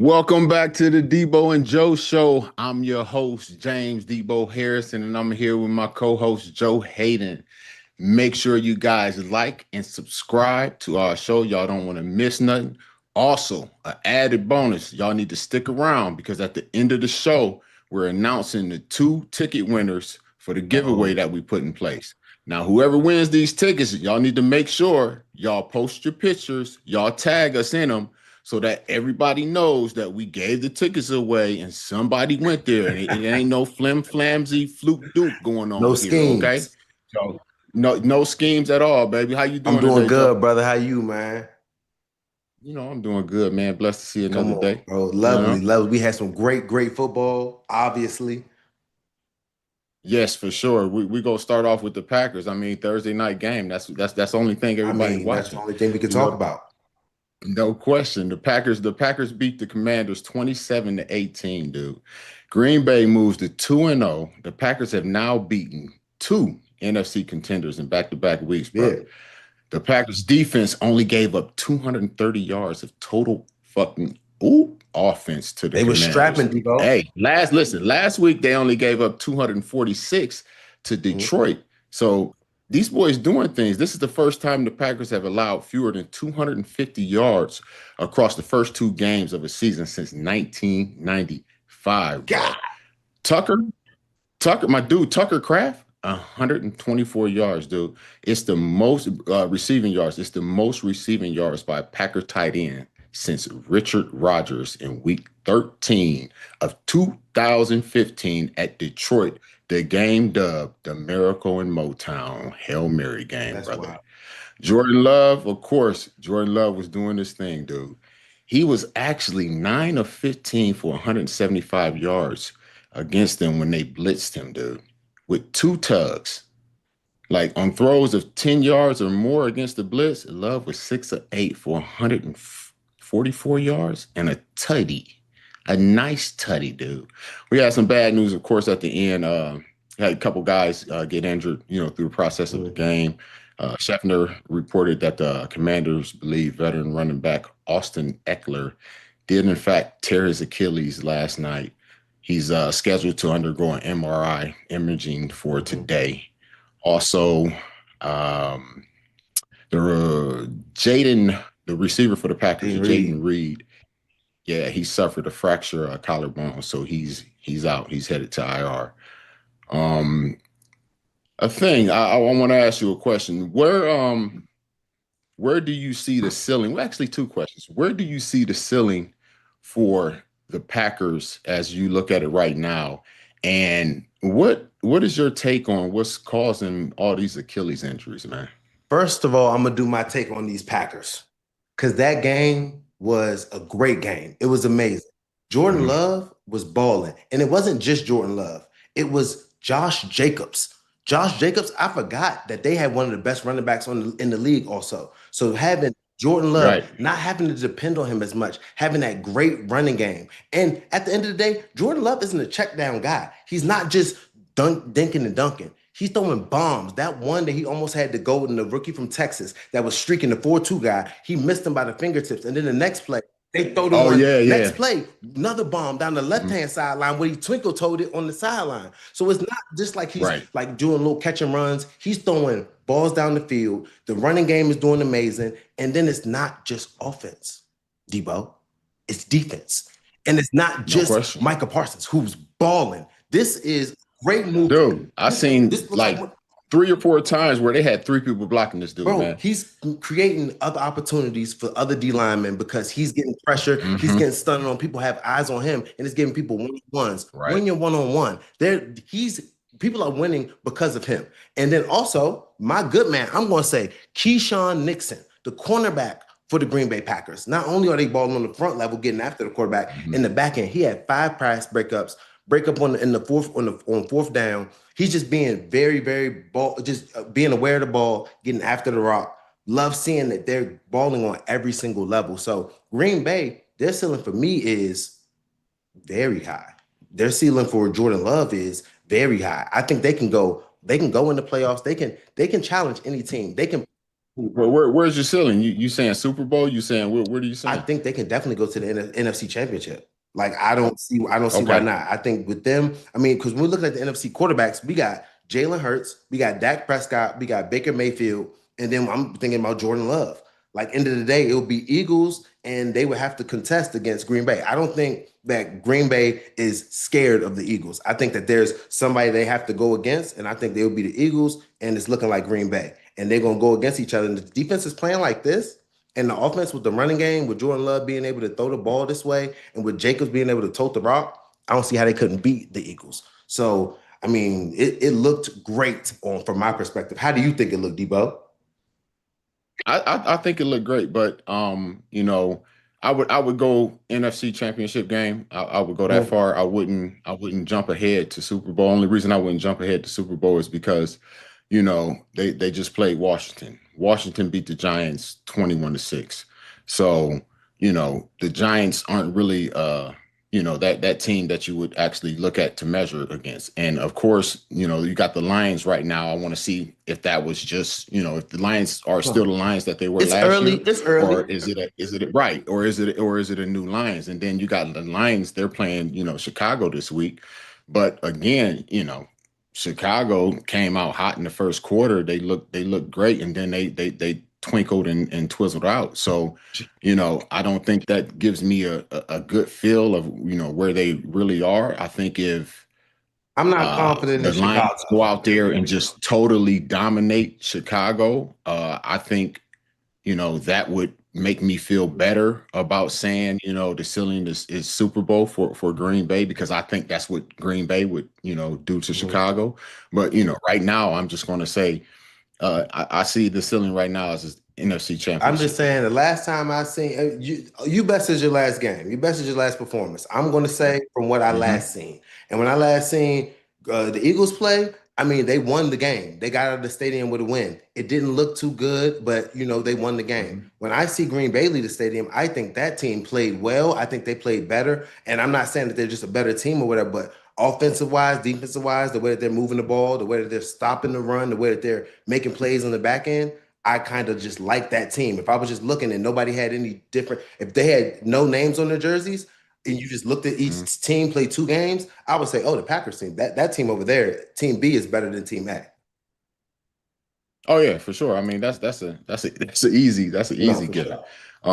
Welcome back to the Deebo and Joe Show. I'm your host, James Deebo Harrison, and I'm here with my co-host, Joe Haden. Make sure you guys like and subscribe to our show. Y'all don't want to miss nothing. Also, an added bonus, y'all need to stick around because at the end of the show, we're announcing the 2 ticket winners for the giveaway that we put in place. Now, whoever wins these tickets, y'all need to make sure y'all post your pictures, y'all tag us in them so that everybody knows that we gave the tickets away and somebody went there and it ain't no flim-flamsy fluke duke going on No here, okay? schemes. So no schemes at all, baby. How you I'm doing doing today, Joe? good, brother. How you, man? I'm doing good, man. Blessed to see Come another on, day. bro. You Lovely, know? lovely. We had some great football, obviously. Yes, for sure. We go start off with the Packers. I mean, Thursday night game. That's the only thing I everybody's mean, that's the watching. only thing we could You talk know, about. no question. The Packers beat the Commanders 27-18, dude. Green Bay moves to 2-0. The Packers have now beaten two NFC contenders in back-to-back weeks, Yeah. bro. The Packers defense only gave up 230 yards of total fucking offense to the They were Commanders. strapping, Deebo. Hey, last week they only gave up 246 to Mhm. Detroit. So these boys doing things. This is the first time the Packers have allowed fewer than 250 yards across the first 2 games of a season since 1995, bro. God. Tucker, my dude, Tucker Craft, 124 yards, dude. It's the most receiving yards. It's the most receiving yards by a Packer tight end since Richard Rodgers in week 13 of 2015 at Detroit. The game dubbed the Miracle in Motown Hail Mary game, That's brother. wild. Jordan Love, of course, Jordan Love was doing this thing, dude. He was actually 9 of 15 for 175 yards against them when they blitzed him, dude, with 2 tugs. Like on throws of 10 yards or more against the blitz, Love was 6 of 8 for 144 yards and a tutty. A nice tutty, dude. We had some bad news, of course, at the end. Had a couple guys get injured, through the process of the Mhm. game. Scheffner reported that the Commanders believe veteran running back Austin Ekeler did, in fact, tear his Achilles last night. He's scheduled to undergo an MRI imaging for Mhm. today. Also, the Jayden, the receiver for the Packers, Jayden Reed. Jayden Reed, yeah, he suffered a fracture of collarbone, so he's out. He's headed to IR. A thing I want to ask you a question. Where do you see the ceiling? Well, actually, 2 questions. Where do you see the ceiling for the Packers as you look at it right now? And what is your take on what's causing all these Achilles injuries, man? First of all, I'm gonna do my take on these Packers because that game was a great game. It was amazing. Jordan Mhm. Love was balling, and it wasn't just Jordan Love. It was Josh Jacobs. Josh Jacobs, I forgot that they had one of the best running backs in the league also. So having Jordan Love, Right. not having to depend on him as much, having that great running game. And at the end of the day, Jordan Love isn't a check down guy. He's not just dinking and dunking. He's throwing bombs. That one that he almost had to go in, the rookie from Texas that was streaking the 4-2 guy, he missed him by the fingertips. And then the next play, they throw the Oh one yeah, next yeah. play, another bomb down the Mhm. left-hand sideline where he twinkle toed it on the sideline. So it's not just like he's Right. like doing little catch and runs. He's throwing balls down the field. The running game is doing amazing. And then it's not just offense, Debo. It's defense. And it's not No just question. Micah Parsons who's balling. This is great move. Dude, I seen This looks like like 3 or 4 times where they had 3 people blocking this dude, bro, man. he's creating other opportunities for other D linemen because he's getting pressure, he's Hmm. getting stunned on, people have eyes on him, and it's giving people one-on-ones. Right. When you're one-on-one, he's people are winning because of him. And then also, my good man, I'm gonna say Keyshawn Nixon, the cornerback for the Green Bay Packers. Not only are they balling on the front level, getting after the quarterback, Hmm. in the back end, he had 5 pass breakups, breakup in the fourth on fourth down. He's just being very ball, just being aware of the ball, getting after the rock. Love seeing that they're balling on every single level. So Green Bay, their ceiling for me is very high. Their ceiling for Jordan Love is very high. I think they can go. They can go in the playoffs. They can challenge any team. They can. Where's your ceiling? You saying Super Bowl? You saying where do you I saying? think they can definitely go to the NFC Championship. Like I don't see why Okay. not. I think with them, I mean, because when we're looking at the NFC quarterbacks, we got Jalen Hurts, we got Dak Prescott, we got Baker Mayfield, and then I'm thinking about Jordan Love. Like end of the day, it would be Eagles, and they would have to contest against Green Bay. I don't think that Green Bay is scared of the Eagles. I think that there's somebody they have to go against, and I think they will be the Eagles, and it's looking like Green Bay, and they're gonna go against each other. And the defense is playing like this. And the offense with the running game, with Jordan Love being able to throw the ball this way, and with Jacobs being able to tote the rock, I don't see how they couldn't beat the Eagles. So, I mean, it looked great from my perspective. How do you think it looked, Debo? I think it looked great, but I would go NFC Championship game. I would go that Mhm. far. I wouldn't jump ahead to Super Bowl. Only reason I wouldn't jump ahead to Super Bowl is because, they just played Washington. Washington beat the Giants 21-6. So, the Giants aren't really that team that you would actually look at to measure it against. And of course, you got the Lions right now. I want to see if that was just, if the Lions are still the Lions that they were It's last early. year, It's or early. is it right, or is it a new Lions? And then you got the Lions, they're playing, Chicago this week. But again, Chicago came out hot in the first quarter. They looked great, and then they twinkled and twizzled out. So, I don't think that gives me a good feel of, where they really are. I think if I'm not confident in the Lions Chicago. go out there and just totally dominate Chicago, I think, that would make me feel better about saying, the ceiling is Super Bowl for Green Bay, because I think that's what Green Bay would, do to Mhm. Chicago. But, right now, I'm just going to say, I see the ceiling right now as an NFC I'm just Championship game. saying the last time I seen you best is your last game. You best is your last performance. I'm gonna say from what I Hmm. last seen. And when I last seen the Eagles play, I mean they won the game. They got out of the stadium with a win. It didn't look too good, but they won the game. Hmm. When I see Green Bay leave the stadium, I think that team played well. I think they played better. And I'm not saying that they're just a better team or whatever, but offensive wise, defensive wise, the way that they're moving the ball, the way that they're stopping the run, the way that they're making plays on the back end. I kind of just like that team. If I was just looking and nobody had any different, if they had no names on their jerseys and you just looked at Hmm. each team play two games, I would say, oh, the Packers team, that team over there, team B is better than team A. Oh yeah, for sure. I mean, that's an easy No, for given.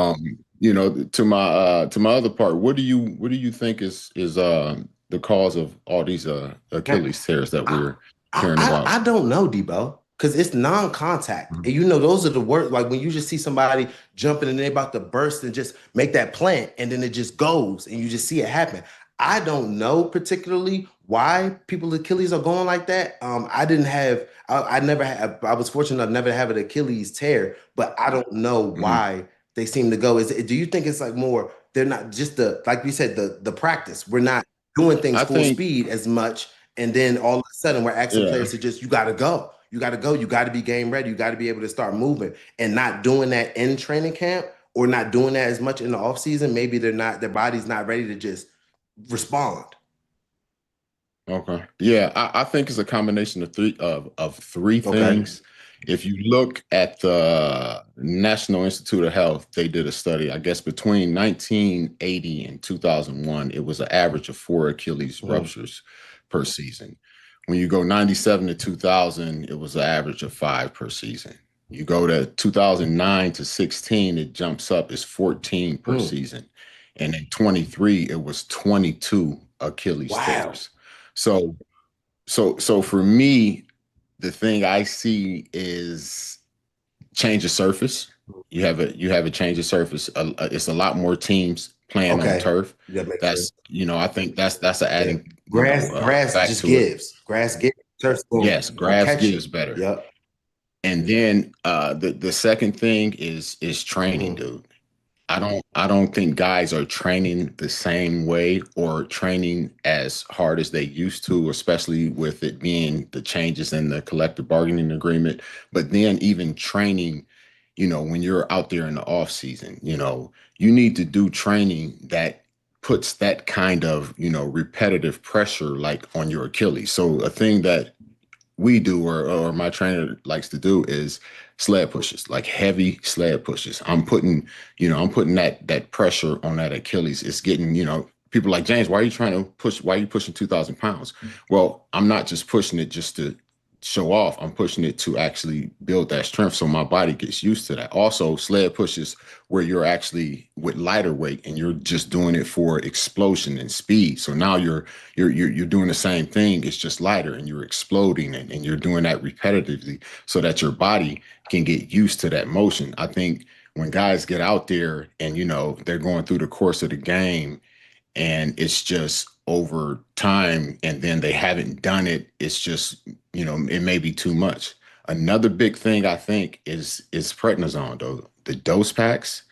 sure. To my other part, what do you think is the cause of all these Now, Achilles tears that I we're I hearing I, about? I don't know, Debo, because it's non-contact. And Mhm. those are the worst. Like when you just see somebody jumping and they're about to burst and just make that plant, and then it just goes, and you just see it happen. I don't know particularly why people Achilles are going like that. I didn't have, I never have, I was fortunate enough never to have an Achilles tear, but I don't know Mhm. why they seem to go. Do you think it's like more, they're not just like we said, the practice. We're not doing things I full think, speed as much, and then all of a sudden, we're asking yeah, players to just, you got to go. You got to go. You got to be game ready. You got to be able to start moving and not doing that in training camp or not doing that as much in the off season. Maybe their body's not ready to just respond. okay, yeah, I think it's a combination of three Okay. things. If you look at the National Institute of Health, they did a study. I guess between 1980 and 2001, it was an average of four Achilles Mhm. ruptures per season. When you go 97 to 2000, it was an average of five per season. You go to 2009 to 16, it jumps up, it's 14 per Mm. season. And in 23, it was 22 Achilles Wow. tears. So, so for me, the thing I see is change of surface. You have a change of surface. It's a lot more teams playing on Okay. turf. That makes That's sense. I think that's an Yeah. adding Grass fact just to it. gives. Grass gives. Turf's Yes, gonna grass catch you. gives better. Yep. And then the second thing is training, Mhm. dude. I don't think guys are training the same way or training as hard as they used to, especially with it being the changes in the collective bargaining agreement. But then even training, when you're out there in the off season, you need to do training that puts that kind of, repetitive pressure like on your Achilles. So a thing that we do, or my trainer likes to do, is sled pushes, like heavy sled pushes. I'm putting that pressure on that Achilles. It's getting, people like, James, why are you trying to push? Why are you pushing 2,000 pounds? Well, I'm not just pushing it just to show off. I'm pushing it to actually build that strength so my body gets used to that. Also, sled pushes where you're actually with lighter weight and you're just doing it for explosion and speed. So now you're doing the same thing. It's just lighter and you're exploding, and you're doing that repetitively so that your body can get used to that motion. I think when guys get out there and they're going through the course of the game and it's just over time and then they haven't done it, it's just, it may be too much. Another big thing I think is prednisone, though. The dose packs,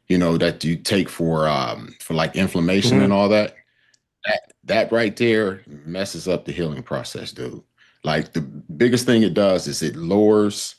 that you take for like inflammation and all that. That right there messes up the healing process, dude. Like, the biggest thing it does is it lowers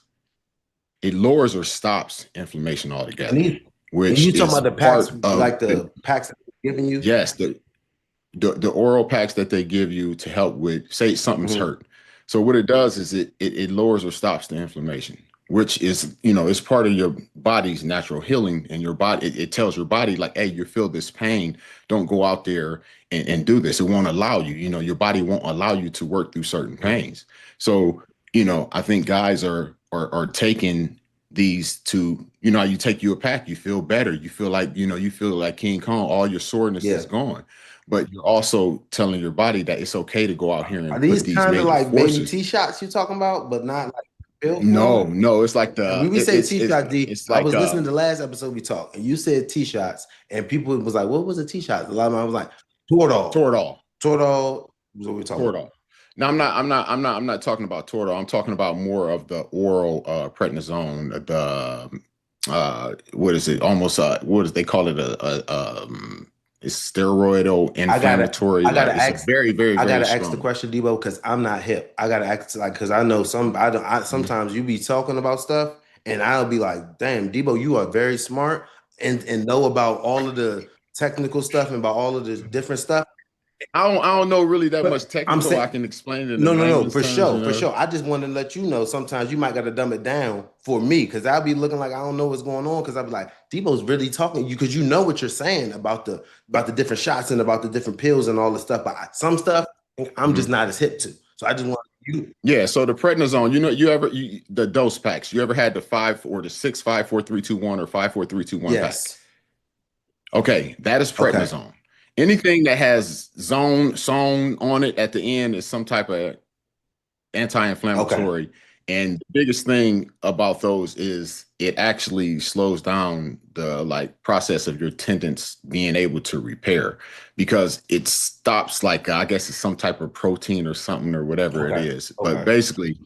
or stops inflammation And altogether, you which talking is about the packs, part like of the packs that they're giving you? yes, the oral packs that they give you to help with, say something's Mm-hmm. hurt. So what it does is it lowers or stops the inflammation, which is, it's part of your body's natural healing. And your body, it tells your body, like, hey, you feel this pain, don't go out there and do this. It won't allow you, your body won't allow you to work through certain pains. So, I think guys are taking these to, you take you a pack, you feel better, you feel like King Kong, all your soreness Yeah. is gone. But you're also telling your body that it's okay to go out here Are and these put these kind of major like baby forces. T shots you're talking about, but not like pill No, form? no, it's like And when we say T shot, D, it's I like was listening to the last episode we talked, and you said T shots, and people was like, "What was a T shot?" A lot of them was like, "Toradol, Toradol, Toradol." Is what we're talking about. Toradol. Now I'm not talking about Toradol. I'm talking about more of the oral prednisone, the what is it? Almost what is they call it, it's steroidal I gotta, inflammatory. I gotta Like, it's a ask, very, very, I very gotta ask the strong. question, Debo, because I'm not hip. I gotta ask, like, because I know some. I don't. Mhm. Sometimes you be talking about stuff, and I'll be like, "Damn, Debo, you are very smart and know about all of the technical stuff and about all of the different stuff." I don't know really that much But I'm technical. I saying, can explain it no, in no, no, layman's for terms, sure, for sure. I just want to let you know sometimes you might got to dumb it down for me because I'll be looking like I don't know what's going on because I'll be like, Debo's really talking to you because you know what you're saying about the different shots and about the different pills and all the stuff. But some stuff I'm just Mhm. not as hip to. So I just want you. Yeah, so the prednisone, the dose packs, you ever had the 5 or the 6 5 4 3 2 1 or 5 4 3 2 1 pack? Yes. Okay, that is Okay. prednisone. Anything that has zone on it at the end is some type of Okay. anti-inflammatory. And the biggest thing about those is it actually slows down the process of your tendons being able to repair, because it stops, like, I guess it's some type of protein or something or whatever it Okay. is. But Okay. basically,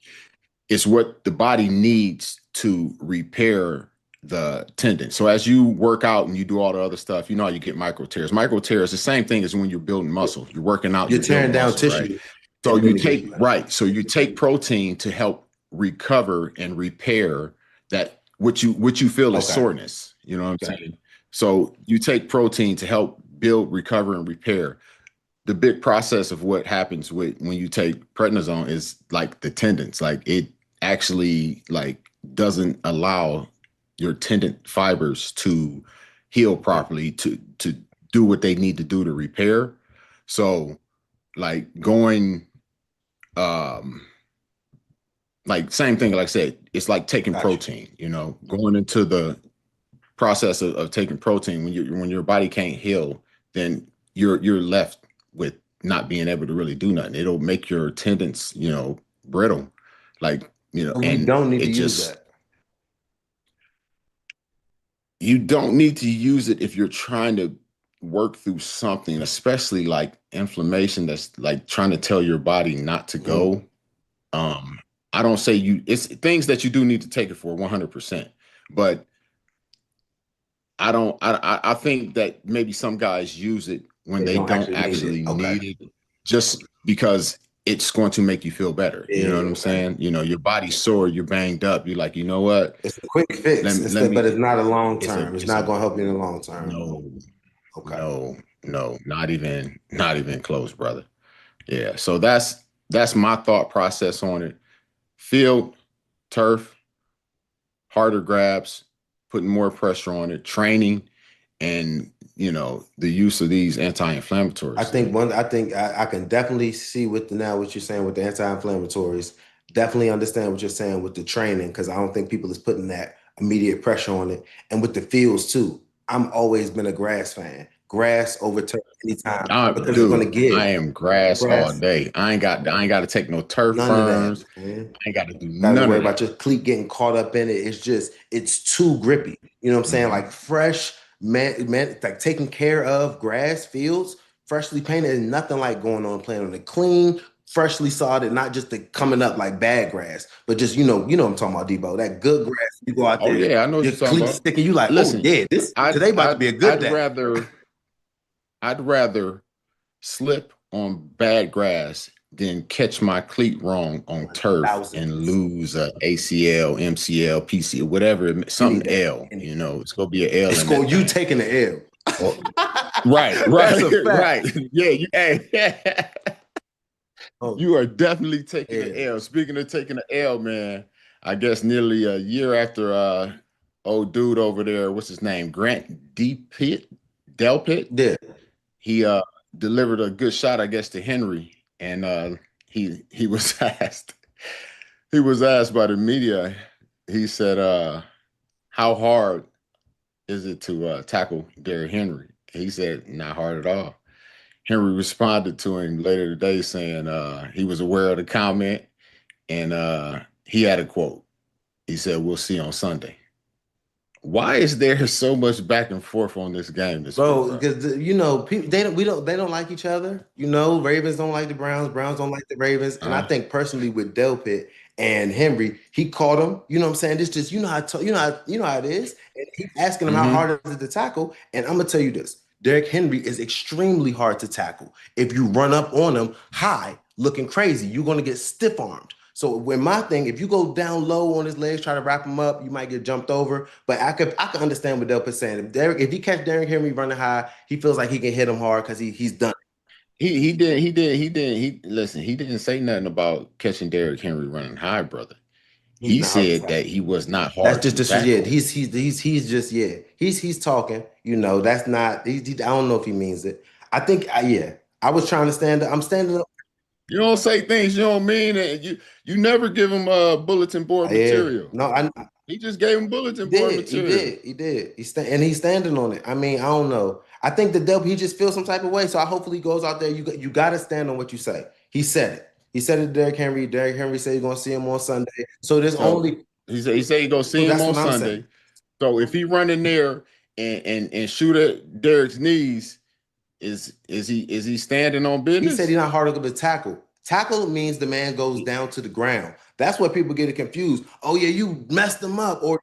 it's what the body needs to repair the tendon. So as you work out and you do all the other stuff, you get micro tears. Micro tears, the same thing as when you're building muscle. You're working out, You're you're tearing building down muscle, right? tissue So and then you it gets take better. right. So you take protein to help recover and repair that what you feel is Okay. soreness. You know what I'm Okay. saying? So you take protein to help build, recover, and repair. The big process of what happens with when you take prednisone is like the tendons. Like, it actually doesn't allow your tendon fibers to heal properly, to do what they need to do to repair. So, like, going um like, same thing, like I said, it's like taking Got you. protein, going into the process of taking protein. When your body can't heal, then you're left with not being able to really do nothing. It'll make your tendons, brittle. Like, We and don't need it to use just, that. you don't need to use it if you're trying to work through something, especially like inflammation that's like trying to tell your body not to Mhm. go. Um, I don't say it's things that you do need to take it for 100%, but I think that maybe some guys use it when They they don't don't actually need it. actually Okay. need it, just because it's going to make you feel better. You know what Yeah, I'm okay. saying? Your body's sore, you're banged up. You're like, you know what? It's a quick fix. Let But it's me, not a long it's a, term. It's it's a, not going to help you in the long term. no, Okay. no, no, not even close, brother. Yeah. So that's my thought process on it. field, turf, harder grabs, putting more pressure on it, training, and the use of these anti-inflammatories. I think I can definitely see what you're saying with the anti-inflammatories. Definitely understand what you're saying with the training, because I don't think people is putting that immediate pressure on it. And with the fields too. I'm always been a grass fan. Grass over turf anytime, because it's gonna give. I am grass all day. I ain't got to take no turf None of burns. that, man. I ain't got to do Gotta none worry of about that. your cleat getting caught up in it. It's too grippy. You know what I'm saying? Like fresh, man, like taking care of grass fields, freshly painted, is nothing like going on playing on the clean, freshly sodded, not just the coming up like bad grass, but just what I'm talking about, Debo. That good grass. You go out Oh there, yeah, I know what your you're talking cleats about. sticking. You like, oh Listen, yeah, this today about to be a good day. I'd rather slip on bad grass than catch my cleat wrong on turf and lose a ACL, MCL, PCL, whatever, something L. It's gonna be an L. It's going you taking the L. Right. That's a fact. Right. Yeah, you are definitely taking an L. Speaking of taking an L, man, I guess nearly a year after old dude over there, what's his name? Grant Delpit. Yeah. He delivered a good shot, I guess, to Henry. And he was asked by the media, he said, how hard is it to tackle Derrick Henry? He said, not hard at all. Henry responded to him later today saying he was aware of the comment, and he had a quote. He said, we'll see on Sunday. Why is there so much back and forth on this game this week, bro? Because people, they don't like each other. Ravens don't like the Browns. Browns don't like the Ravens. And I think personally with Delpit and Henry, he caught him. You know what I'm saying? It's just how it is. And he's asking him how hard is it to tackle. And I'm gonna tell you this: Derrick Henry is extremely hard to tackle. If you run up on him high, looking crazy, you're gonna get stiff armed. So when my thing, if you go down low on his legs, try to wrap him up, you might get jumped over. But I could understand what Delpit's saying. If he catch Derrick Henry running high, he feels like he can hit him hard because he's done. He listen, he didn't say nothing about catching Derrick Henry running high, brother. He said that he was not hard. That's just he's talking. That's not. I don't know if he means it. I think I was trying to stand up. I'm standing up. You don't say things you don't mean, and you never give him bulletin board material. No, he just gave him bulletin board material. He did. He's standing on it. I mean, I don't know. I think the Delpit, he just feels some type of way. So I hopefully goes out there. You got to stand on what you say. He said it. He said it to Derrick Henry. Derrick Henry said he's going to see him on Sunday. So there's only. He said he's going to see him on Sunday. So if he run in there and shoot at Derrick's knees, is he standing on business? He said he's not hard to tackle. Tackle means the man goes down to the ground. That's where people get it confused. Oh yeah, you messed him up, or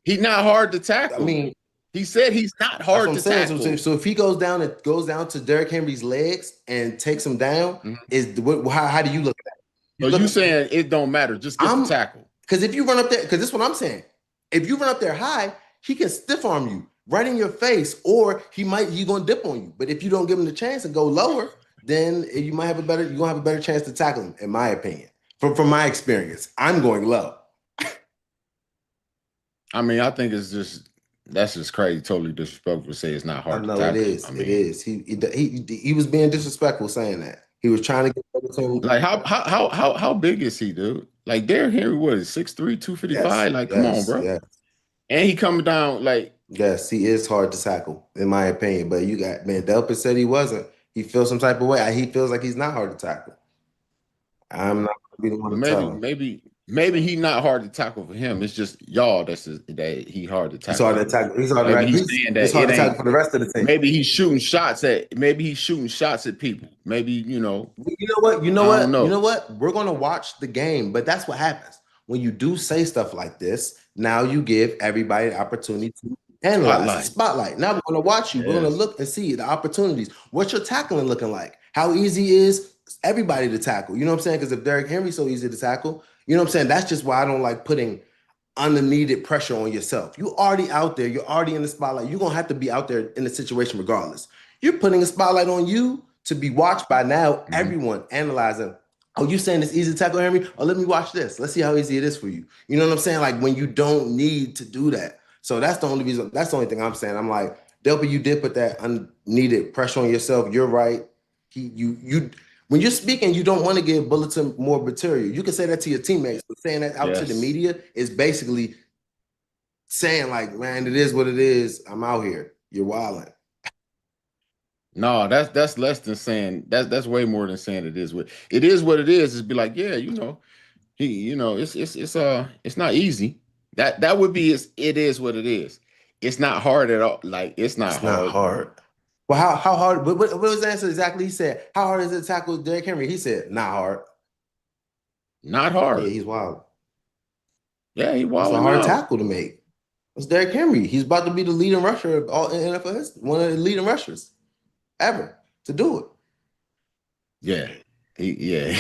he's not hard to tackle. I mean, he said he's not hard to tackle. So if he goes down to Derrick Henry's legs and takes him down, how do you look at that? So you saying it don't matter, just get the tackle. Because if you run up there, because this is what I'm saying. If you run up there high, he can stiff arm you right in your face, or he's gonna dip on you. But if you don't give him the chance and go lower, then you're gonna have a better chance to tackle him, in my opinion. From my experience, I'm going low. I mean, I think that's just crazy, totally disrespectful to say it's not hard to tackle. It is. It is. He was being disrespectful saying that. He was trying to get like how big is he, dude? Like Derrick Henry, what is 6'3", 255? Like, come on, bro. Yes. And he coming down like. Yes, he is hard to tackle, in my opinion. But Delpit said he wasn't. He feels some type of way. He feels like he's not hard to tackle. I'm not gonna be the one to tell him. Maybe he's not hard to tackle for him. It's just y'all that he hard to tackle. He's hard to tackle. He's hard to tackle for the rest of the team. Maybe he's shooting shots at people. Maybe You know what? We're gonna watch the game, but that's what happens when you do say stuff like this. Now you give everybody the opportunity to analyze. Spotlight. Now we're gonna watch you. Yes. We're gonna look and see the opportunities. What's your tackling looking like? How easy is everybody to tackle? You know what I'm saying? Because if Derrick Henry's so easy to tackle, you know what I'm saying? That's just why I don't like putting unneeded pressure on yourself. You're already out there. You're already in the spotlight. You're gonna have to be out there in the situation regardless. You're putting a spotlight on you to be watched by now everyone analyzing Oh, you saying it's easy to tackle Henry? Oh, let me watch this. Let's see how easy it is for you. You know what I'm saying? Like when you don't need to do that. So that's the only reason. That's the only thing I'm saying. I'm like, Delpit, you did put that unneeded pressure on yourself. You're right. You when you're speaking, you don't want to give Bulletin more material. You can say that to your teammates, but saying that out to the media is basically saying like, man, it is what it is. I'm out here. You're wilding. No, that's less than saying that's way more than saying it is what it is. What it is be like, yeah, it's not easy. That would be it is what it is. It's not hard at all. Like it's not It's not hard. hard. Well, how hard? What was the answer exactly? He said, "How hard is it to tackle Derrick Henry?" He said, "Not hard." Not Yeah, hard. he's wild. Yeah, he It's a wilding hard out. tackle to make. It's Derrick Henry. He's about to be the leading rusher of all in NFL history, one of the leading rushers ever to do it. Yeah, yeah.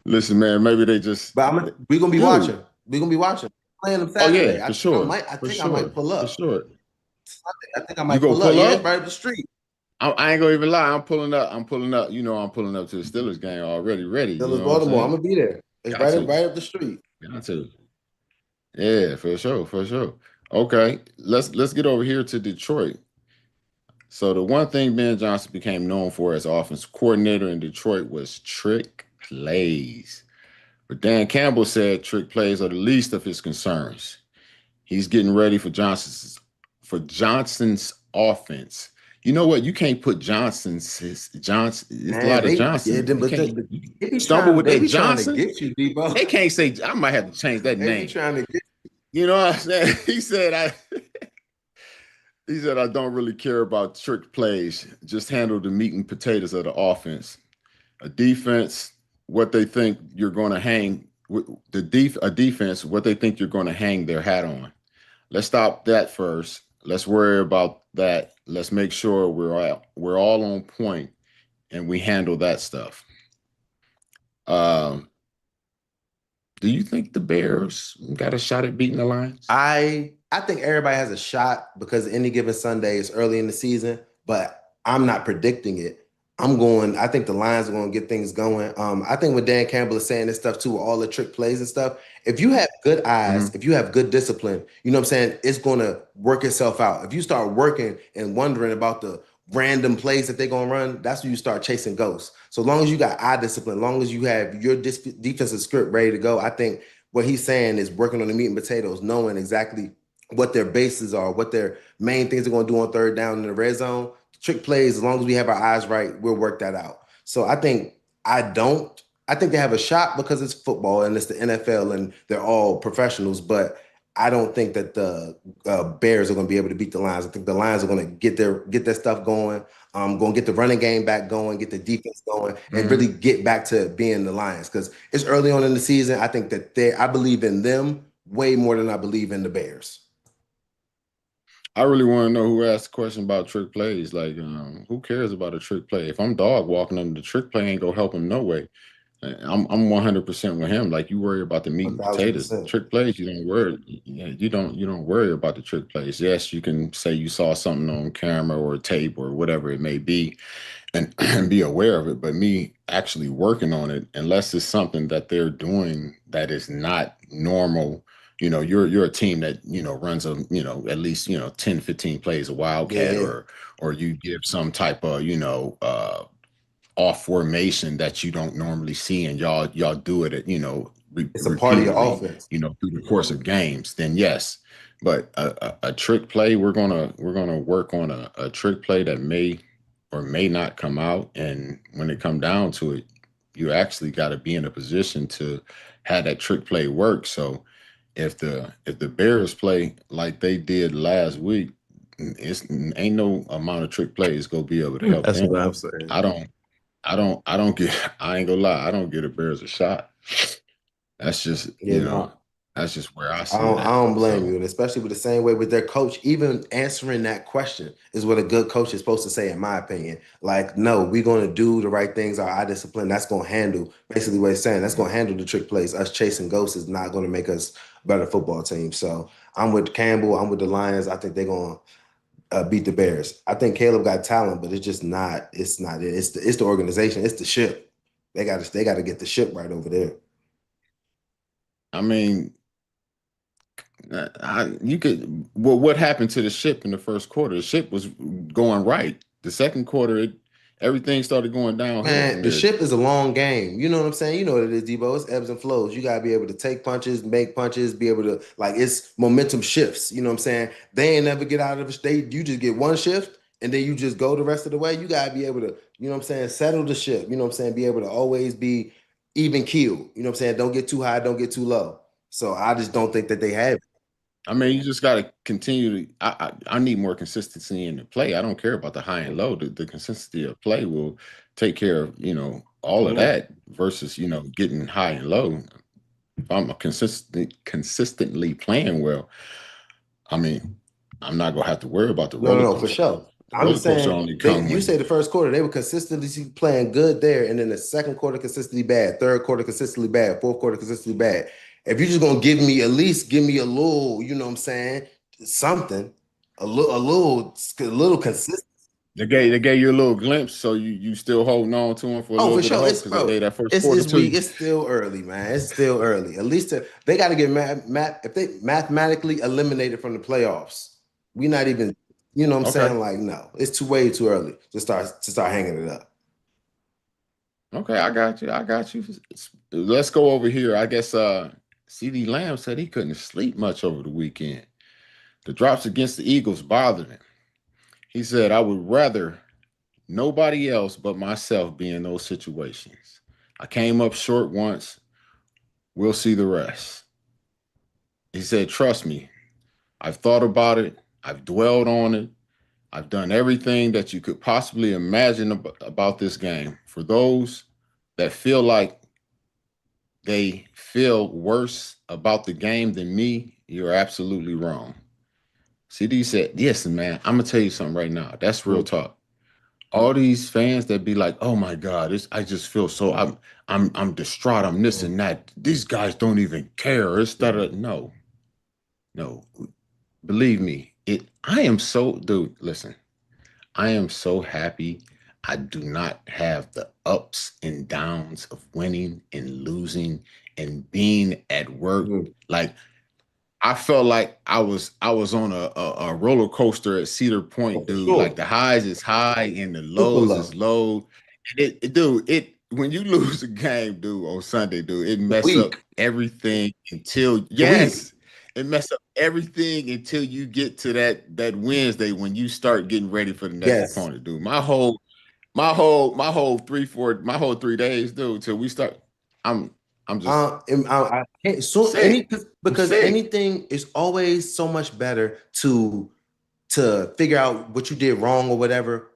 Listen, man, maybe they just But we're gonna be dude. watching. We're gonna be watching. Playing them Oh yeah, Saturday. for sure, I for think I might sure, pull for up. sure. I think I You might go pull up. pull Yeah, it's up? right up the street. I ain't gonna even lie. I'm pulling up. I'm pulling up. You know, I'm pulling up to the Steelers game already. Ready. You Steelers, know what I'm Baltimore. I'm saying? gonna be there. It's Got to. right up the street. Got to. Yeah, for sure, for sure. Okay, let's get over here to Detroit. So the one thing Ben Johnson became known for as offensive coordinator in Detroit was trick plays. But Dan Campbell said trick plays are the least of his concerns. He's getting ready for Johnson's offense. You know what? You can't put Johnson. It's a Man, lot of Johnson. You but can't you they be stumble trying with they that be trying to Johnson. get you, Deebo. They can't say I might have to change that They be name. trying to get You know what I'm saying? He said I don't really care about trick plays. Just handle the meat and potatoes of the offense. A defense, what they think you're going to hang a defense, what they think you're going to hang their hat on. Let's stop that first. Let's worry about that. Let's make sure we're all on point and we handle that stuff. Um, do you think the Bears got a shot at beating the Lions? I think everybody has a shot because any given Sunday is early in the season, but I'm not predicting it. I think the Lions are going to get things going. I think when Dan Campbell is saying this stuff too, all the trick plays and stuff, if you have good eyes, Mm-hmm. if you have good discipline, you know what I'm saying, it's going to work itself out. If you start working and wondering about the random plays that they're going to run, that's when you start chasing ghosts. So long as you got eye discipline, long as you have your defensive script ready to go, I think what he's saying is working on the meat and potatoes, knowing exactly what their bases are, what their main things are going to do on third down in the red zone. Trick plays, as long as we have our eyes right, we'll work that out. So I think they have a shot because it's football and it's the NFL and they're all professionals, but I don't think that the Bears are going to be able to beat the Lions. I think the Lions are going to get their stuff going, going to get the running game back going, get the defense going, and Mm-hmm. really get back to being the Lions because it's early on in the season. I think that I believe in them way more than I believe in the Bears. I really want to know who asked the question about trick plays. Like, who cares about a trick play? If I'm dog walking them, the trick play ain't gonna help him no way. I'm 100% with him. Like you worry about the meat and potatoes. 1,000%. Trick plays, you don't worry. Yeah, you don't worry about the trick plays. Yes, you can say you saw something on camera or tape or whatever it may be, and be aware of it. But me actually working on it, unless it's something that they're doing that is not normal. You're a team that runs at least 10 15 plays a wildcat, Yeah, or you give some type of off formation that you don't normally see, and y'all do it at it's a part of your repeatedly offense. through the course of games, then yes. But a trick play, we're gonna work on a trick play that may or may not come out, and when it come down to it, you actually got to be in a position to have that trick play work. So if the Bears play like they did last week, it's ain't no amount of trick plays gonna be able to help That's them. what I'm saying. I don't I don't get I ain't gonna lie, I don't get the Bears a shot. That's just, Yeah, no, that's just where I I see it don't, I at. don't blame So you, and especially with the same way with their coach. Even answering that question is what a good coach is supposed to say, in my opinion. Like, no, we're going to do the right things. Our eye discipline that's going to handle. Basically, what he's saying that's going to handle the trick plays. Us chasing ghosts is not going to make us a better football team. So I'm with Campbell. I'm with the Lions. I think they're going to beat the Bears. I think Caleb got talent, but it's just not. It's not it. It's the organization. It's the ship. They got to get the ship right over there. I mean, you could. Well, what happened to the ship in the first quarter? The ship was going right. The second quarter, everything started going downhill from Man, the there. ship is a long game. You know what I'm saying? You know what it is, Deebo. It's ebbs and flows. You gotta be able to take punches, make punches, be able to like it's momentum shifts. You know what I'm saying? They ain't never get out of a state. You just get one shift and then you just go the rest of the way. You gotta be able to, you know what I'm saying, settle the ship. You know what I'm saying? Be able to always be even keel. You know what I'm saying? Don't get too high, don't get too low. So I just don't think that they have it. I mean, you just got to continue to. I need more consistency in the play. I don't care about the high and low. The consistency of play will take care of all of that versus getting high and low. If I'm consistently playing well, I mean, I'm not gonna have to worry about the roller For coaster. sure. The I'm roller just coaster saying only they come you say when the first quarter they were consistently playing good there, and then the second quarter consistently bad, third quarter consistently bad, fourth quarter consistently bad. If you're just gonna give me at least give me a little, you know what I'm saying, something, a little consistent. they gave you a little glimpse, so you still holding on to them for a Oh, little for bit of sure. hope It's because they bro. gave that first It's quarter it's to we. you. It's still early, man. It's still early. At least they got to get if they mathematically eliminated from the playoffs. We not even. You know what I'm Okay, saying? Like no, it's way too early to start hanging it up. okay, I got you. I got you. Let's go over here. I guess CD Lamb said he couldn't sleep much over the weekend. The drops against the Eagles bothered him. He said, I would rather nobody else but myself be in those situations. I came up short once. We'll see the rest. He said, trust me, I've thought about it. I've dwelled on it. I've done everything that you could possibly imagine about this game. For those that feel like they feel worse about the game than me, you're absolutely wrong. CD said, yes, man, I'm going to tell you something right now. That's real talk. All these fans that be like, "Oh my God, I just feel so I'm distraught. I'm this and that. These guys don't even care." It's that no, no. Believe me, I am so dude. Listen, I am so happy. I do not have the ups and downs of winning and losing and being at work. Mhm. Like I felt like I was on a roller coaster at Cedar Oh, Point, for dude. Like sure. the highs is high and the Super lows is low. low. Dude, when you lose a game, dude, on Sunday, dude, it The mess up week. everything until The week. it mess up everything until you get to that Wednesday when you start getting ready for the next Yes. opponent, dude. My whole 3 days, dude, till we start. I'm I'm just I can't so sick. I'm because sick. anything is always so much better to figure out what you did wrong or whatever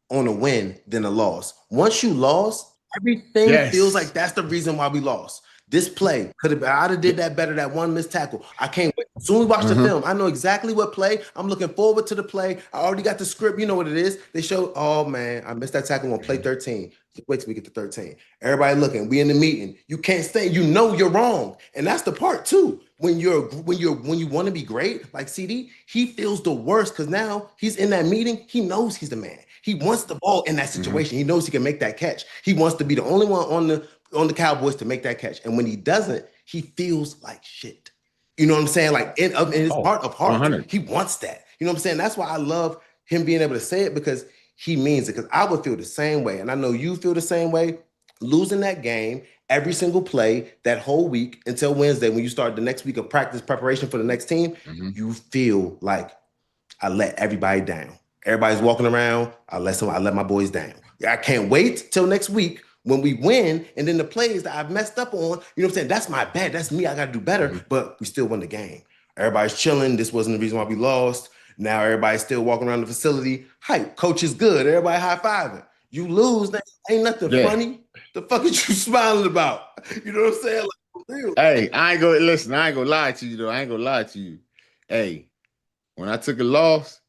on a win than a loss. Once you lost, everything feels like Yes. that's the reason why we lost. This play could have I'd have did that better. That one missed tackle. I can't wait. As soon as we watch the Mhm. film, I know exactly what play. I'm looking forward to the play. I already got the script. You know what it is. They show, oh man, I missed that tackle on play 13. Wait till we get to 13. Everybody looking. We in the meeting. You can't stay. You know you're wrong, and that's the part too. When you want to be great, like CD, he feels the worst because now he's in that meeting. He knows he's the man. He wants the ball in that Mhm. situation. He knows he can make that catch. He wants to be the only one on the Cowboys to make that catch. And when he doesn't, he feels like shit. You know what I'm saying? Like in his Oh, heart of hearts, 100. he wants that. You know what I'm saying? That's why I love him being able to say it because he means it. Because I would feel the same way, and I know you feel the same way. Losing that game every single play that whole week until Wednesday, when you start the next week of practice preparation for the next team, Mhm. you feel like I let everybody down. Everybody's walking around. I let my boys down. I can't wait till next week when we win, and then the plays that I've messed up on, you know what I'm saying? That's my bad. That's me. I got to do better. Mhm. But we still won the game. Everybody's chilling. This wasn't the reason why we lost. Now everybody's still walking around the facility. Hype, coach is good. Everybody high fiving. You lose, ain't nothing Yeah. funny. The fuck is you smiling about? You know what I'm saying? Like, for real. Hey, I ain't gonna listen. I ain't gonna lie to you though. I ain't gonna lie to you. Hey, when I took a loss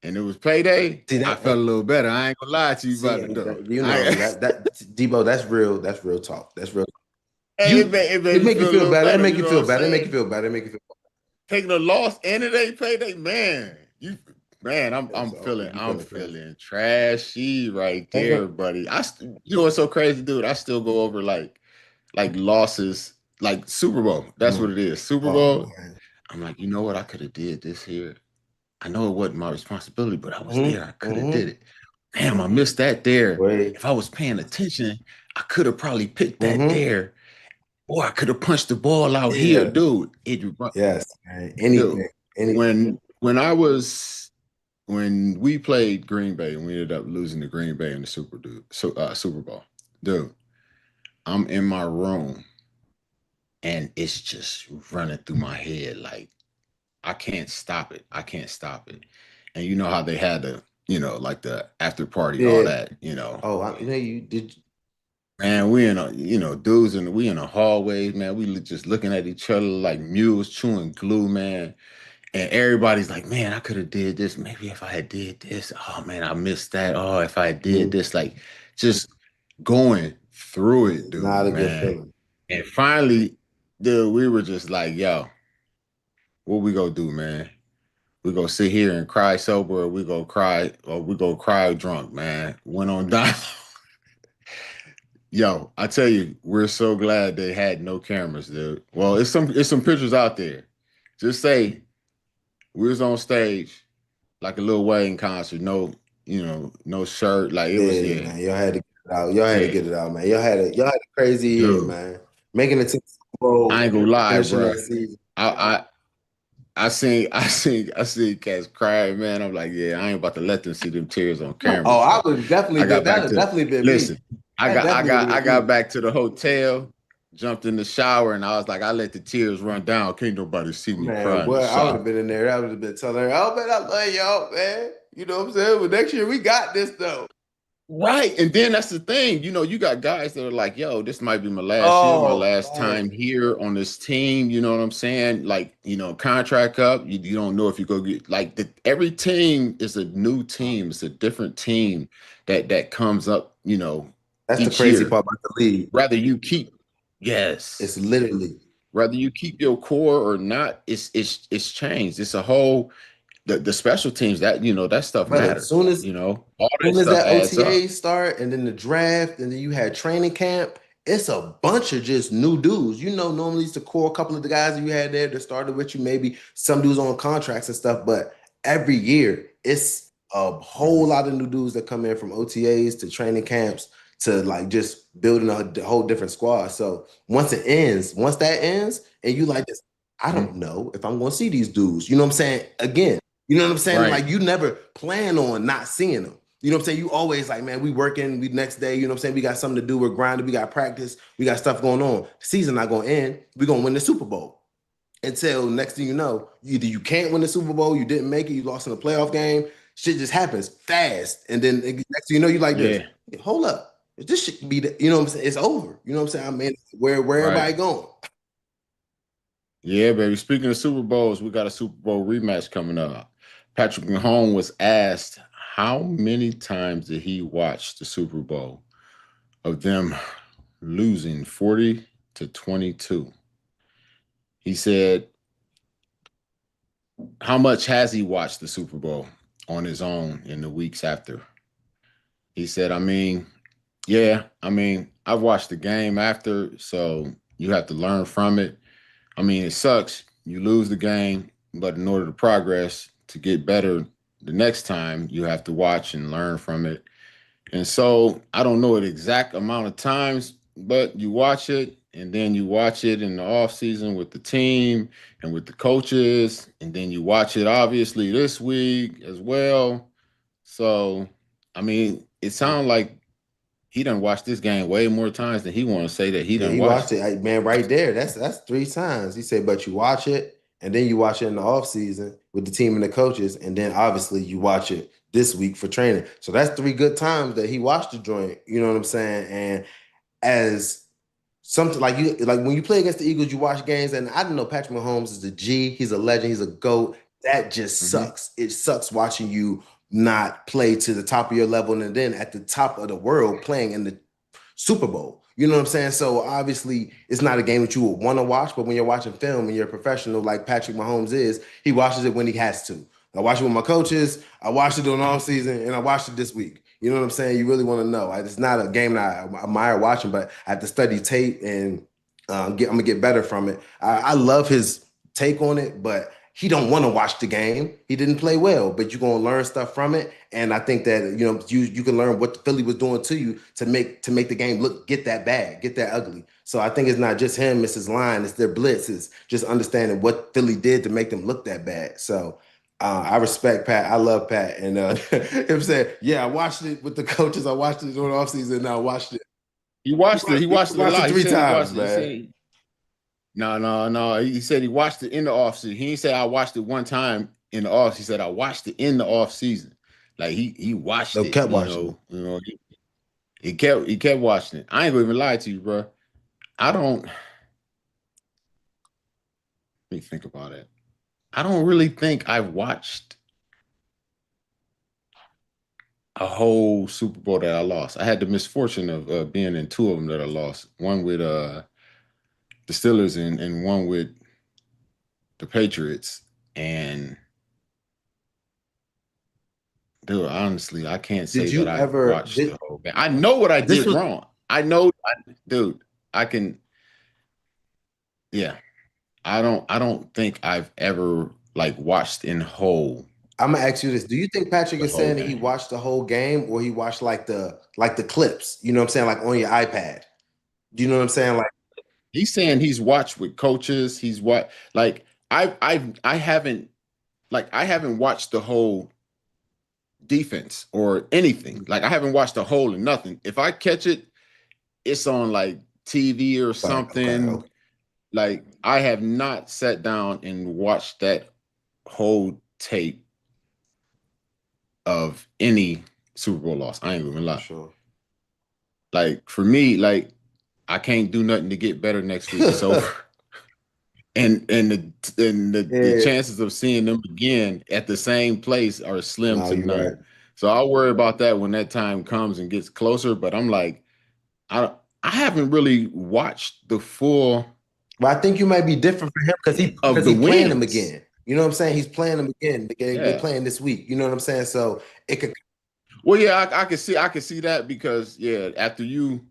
and it was payday, See I that? felt a little better. I ain't gonna lie to you See, about it though. you know I, that Deebo, that's real. That's real talk. That's real. hey, You it made it me make you feel a feel little better. It better. make You you know what feel I'm better. It make you saying? feel better. It make you feel Taking a loss and it ain't payday, man. You. Man, I'm So feeling you I'm feeling crazy. feeling trashy right That's there, right. buddy. You know what's so crazy, dude? I still go over like losses, like Super Bowl. That's what it is. Super Oh Bowl. man. I'm like, you know what? I could have did this here. I know it wasn't my responsibility, but I was there. I Mm-hmm. could have did Mm-hmm. it. Damn, I missed that there. Wait. If I was paying attention, I could have probably picked that Mm-hmm. there. Or I could have punched the ball out here, Yeah. dude. Yes, man. Dude, Anything. Anything. when we played Green Bay and we ended up losing to Green Bay in the Super Bowl, dude, I'm in my room and it's just running through my head like I can't stop it. I can't stop it. And you know how they had like the after party, all Yeah. that, Oh, you know, you did. Man, we in a, dudes and we in the hallways, man. Just looking at each other like mules chewing glue, man. And everybody's like, man, I could have did this. Maybe if I had did this. Oh man, I missed that. Oh, if I did Mm, this, like just going through it, it's not dude, a good man. feeling. And finally, dude, we were just like, yo, what we gonna do, man? We go sit here and cry sober, or we go cry drunk, man. Went on down. Yo, I tell you, we're so glad they had no cameras, dude. Well, it's some pictures out there. Just say we was on stage like a Lil Wayne concert, no shirt. Like it was, Yeah, yeah, man. Y'all had to get it out. Y'all had to yeah, get it out, man. Y'all had a crazy year, dude. man. Making it to the Super Bowl, I ain't gonna lie, finishing bro. that season. I I seen cats crying, man. I'm like, yeah, I ain't about to let them see them tears on camera. Oh, I So would have definitely I been. got That back would to definitely been me. listen. I That got I definitely would got have I been got me. back to the hotel, jumped in the shower, and I was like, I let the tears run down. Can't nobody see me Man, cry in the boy, I would shower. have been in there. I would have been telling her, "Oh man, I love y'all, man." You know what I'm saying? But next year we got this though. Right. And then that's the thing, you got guys that are like, yo, this might be my last year, my Oh last man, time here on this team. You know what I'm saying? Like, contract up. You don't know if you go get like every team is a new team. It's a different team that comes up, that's the each crazy year. part about the league. Rather you keep, It's yes, literally, whether you keep your core or not, it's changed. It's a whole the special teams that stuff brother. matters. All that Soon as stuff that adds up. OTA start, and then the draft, and then you had training camp. It's a bunch of just new dudes. You know, normally it's the core couple of the guys you had there that started with you. Maybe some dudes on contracts and stuff, but every year it's a whole Mhm. lot of new dudes that come in from OTAs to training camps to like just building a whole different squad. So once that ends, and you like this, I don't Mhm. know if I'm going to see these dudes. You know what I'm saying? Again, you know what I'm saying? Right. Like you never plan on not seeing them. You know what I'm saying? You always like, man, we working, we next day, you know what I'm saying? We got something to do, we're grinding, we got practice, we got stuff going on. The season not gonna end. We're gonna win the Super Bowl. Until next thing you know, either you can't win the Super Bowl, you didn't make it, you lost in a playoff game. Shit just happens fast. And then next thing you know, you like this. Yeah. Hold up. This should be you know what I'm saying? It's over. You know what I'm saying? I mean, where Right. everybody going? Yeah, baby. Speaking of Super Bowls, we got a Super Bowl rematch coming up. Patrick Mahomes was asked how many times did he watch the Super Bowl of them losing 40-22. He said, how much has he watched the Super Bowl on his own in the weeks after? He said, yeah, I've watched the game after, so you have to learn from it. It sucks. You lose the game, but in order to progress, to get better the next time, you have to watch and learn from it. And so I don't know the exact amount of times, but you watch it and then you watch it in the off season with the team and with the coaches. And then you watch it obviously this week as well. So, it sounds like he done watched this game way more times than he want to say that he Yeah, done he watched watched it. it. Man, right there. That's 3 times. He said, but you watch it, and then you watch it in the off season with the team and the coaches, and then obviously you watch it this week for training. So that's 3 good times that he watched the joint. You know what I'm saying? And as something like when you play against the Eagles, you watch games, and I don't know, Patrick Mahomes is a G, he's a legend, he's a GOAT. That just Mm-hmm. sucks. It sucks watching you not play to the top of your level and then at the top of the world playing in the Super Bowl. You know what I'm saying? So obviously, it's not a game that you would want to watch, but when you're watching film and you're a professional like Patrick Mahomes is, he watches it when he has to. I watch it with my coaches. I watched it on off season, and I watched it this week. You know what I'm saying? You really want to know. It's not a game that I admire watching, but I have to study tape and I'm gonna get better from it. I love his take on it, but he don't want to watch the game. He didn't play well, but you're gonna learn stuff from it. And I think that you can learn what the Philly was doing to you to make the game get that bad, get that ugly. So I think it's not just him, it's his line, it's their blitz, it's just understanding what Philly did to make them look that bad. So I respect Pat. I love Pat. And him said, yeah, I watched it with the coaches. I watched it during the offseason, and I watched it. He watched it. He watched it a lot. Three times, man. No. He said he watched it in the offseason. He didn't say I watched it one time in the off. He said I watched it in the offseason. Like he watched it. Kept watching. He kept watching it. I ain't gonna even lie to you, bro. Let me think about it. I don't really think I've watched a whole Super Bowl that I lost. I had the misfortune of being in two of them that I lost. One with the Steelers and one with the Patriots. And dude, honestly, I can't say that I watched the whole game. I know what I did wrong. Dude, I can. Yeah, I don't think I've ever watched in whole. I'm gonna ask you this: do you think Patrick is saying that he watched the whole game, or he watched like the clips? You know what I'm saying, like on your iPad. Do you know what I'm saying? Like he's saying he's watched with coaches. He's I haven't watched the whole defense or anything. Like I haven't watched the whole and nothing. If I catch it, it's on like TV or something. Okay. Like I have not sat down and watched that whole tape of any Super Bowl loss. I ain't gonna lie. Sure. Like for me, like I can't do nothing to get better next week. It's over. And the chances of seeing them again at the same place are slim to none. Right. So I'll worry about that when that time comes and gets closer. But I'm like, I haven't really watched the full. Well, I think you might be different for him because he's playing them again. You know what I'm saying? He's playing them again. They're playing this week. You know what I'm saying? So it could. Well, yeah, I can see that because after you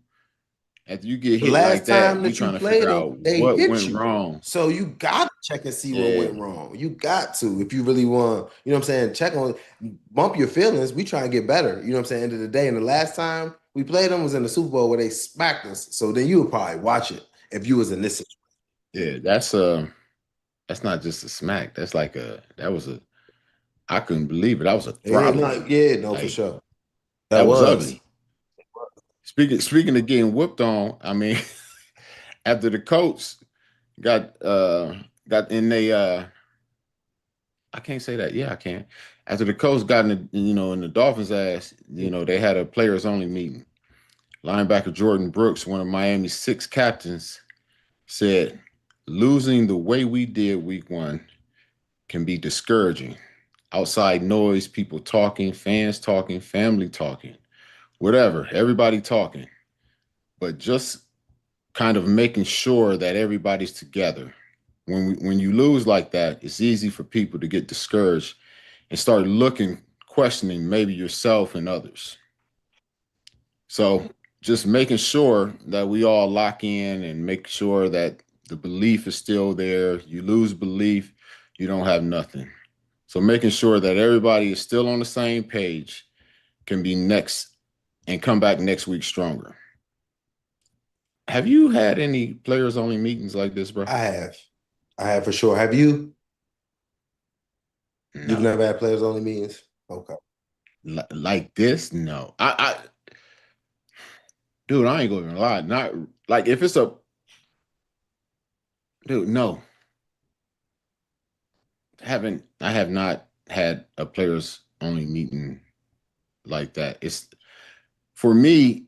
get hit like that, you're trying to figure out what went wrong. So you got to check and see what went wrong. You got to, if you really want, you know what I'm saying, check on, bump your feelings. We try to get better. You know what I'm saying? End of the day. And the last time we played them was in the Super Bowl where they smacked us. So then you would probably watch it if you was in this situation. Yeah, that's not just a smack. That's like I couldn't believe it. That was a throttle. For sure. That was ugly. Speaking of getting whooped on, I mean, after the coach got in I can't say that. Yeah, I can. After the coach got in the Dolphins' ass, they had a players only meeting. Linebacker Jordan Brooks, one of Miami's 6 captains, said, "Losing the way we did week 1 can be discouraging. Outside noise, people talking, fans talking, family talking. Whatever, everybody talking, but just kind of making sure that everybody's together. When you lose like that, it's easy for people to get discouraged and start questioning maybe yourself and others. So just making sure that we all lock in and make sure that the belief is still there. You lose belief, you don't have nothing. So making sure that everybody is still on the same page can be next and come back next week stronger." Have you had any players only meetings like this, bro? I have for sure. Have you? No. You've never had players only meetings? Okay. Like this? No. Dude, I ain't gonna lie. Not like if it's dude, no. I have not had a players only meeting like that. It's for me,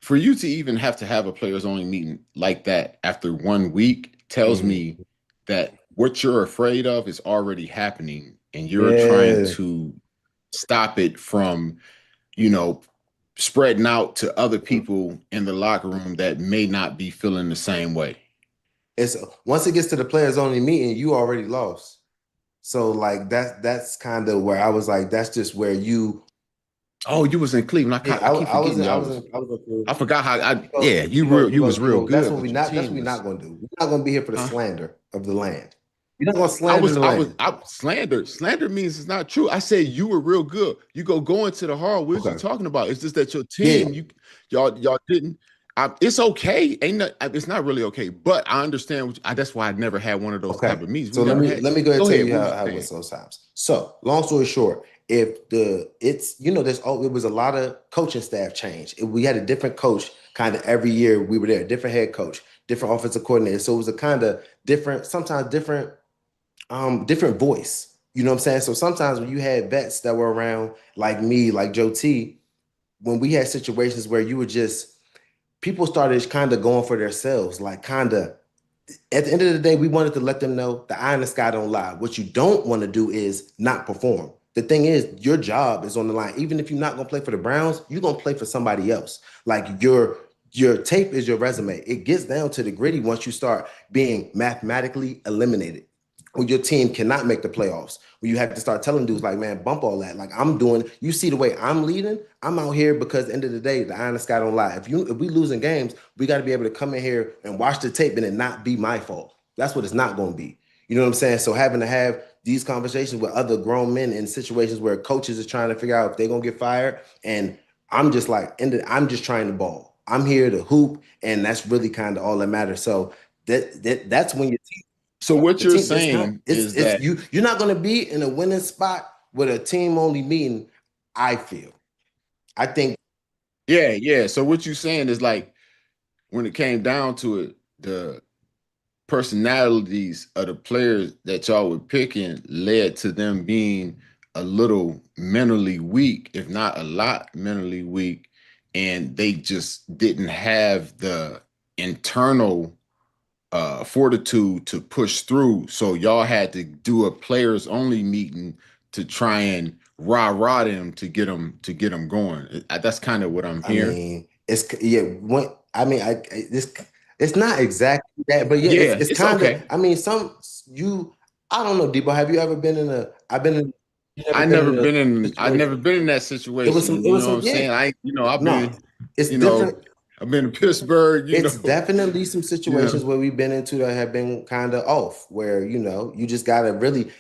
for you to even have to have a players only meeting like that after 1 week tells me that what you're afraid of is already happening and you're trying to stop it from, spreading out to other people in the locker room that may not be feeling the same way. It's once it gets to the players only meeting, you already lost. So like that's kind of where I was like, that's just where you. Oh, you was in Cleveland. Yeah, I keep forgetting I y'all was was. I was I forgot how. I you yeah, you was real go. That's good, what we but your not. That's what team we're was. not going to do. We're not going to be here for the Huh? slander of the land. You're not going to slander the I was land. I slander. Slander means it's not true. I said you were real good. You go into the hard. What are you Okay. talking about? It's just that your Yeah. team, y'all didn't. It's okay. Ain't not, it's not really okay. But I understand. That's why I never had one of those Okay. type of meetings. We So never had. let me go ahead and Go tell ahead. you What was you how it was saying? sometimes. So long story short, if the it's there's it was a lot of coaching staff change. We had a different coach kind of every year we were there, different head coach, different offensive coordinator. So it was a kind of different, sometimes different voice. You know what I'm saying? So sometimes when you had vets that were around like me, like Joe T, when we had situations where you were just people started kind of going for themselves, like kind of at the end of the day, we wanted to let them know the eye in the sky don't lie. What you don't want to do is not perform. The thing is, your job is on the line. Even if you're not gonna play for the Browns, you're gonna play for somebody else. Like your tape is your resume. It gets down to the gritty once you start being mathematically eliminated. When your team cannot make the playoffs, when you have to start telling dudes like, man, bump all that. Like I'm doing, you see the way I'm leading, I'm out here because at the end of the day, the eye in the sky don't lie. If we losing games, we got to be able to come in here and watch the tape and it not be my fault. That's what it's not going to be. You know what I'm saying? So having to have these conversations with other grown men in situations where coaches is trying to figure out if they're gonna get fired, and I'm just like, I'm just trying to ball. I'm here to hoop, and that's really kind of all that matters. So that's when your team, So what the you're team, it's not, saying is that you're not gonna be in a winning spot with a team only meeting. I feel. I think. yeah. So what you're saying is like when it came down to it, the personalities of the players that y'all were picking led to them being a little mentally weak, if not a lot mentally weak, and they just didn't have the internal fortitude to push through. So y'all had to do a players only meeting to try and rah them to get them going. That's kind of what I'm I hearing. mean, it's yeah. When I mean, this it's not exactly that, but yeah, Yeah, it's it's kind of. okay. I mean, some you. I don't know, Debo. Have you ever been in a? I've been in. You never been in a I never situation. been in that It was some. situation. It You was know what some. I'm Yeah. saying? I've No, been, it's you different. know, I've been to Pittsburgh, It's definitely some you know. situations where we've been into that have been kind of off, where you just gotta really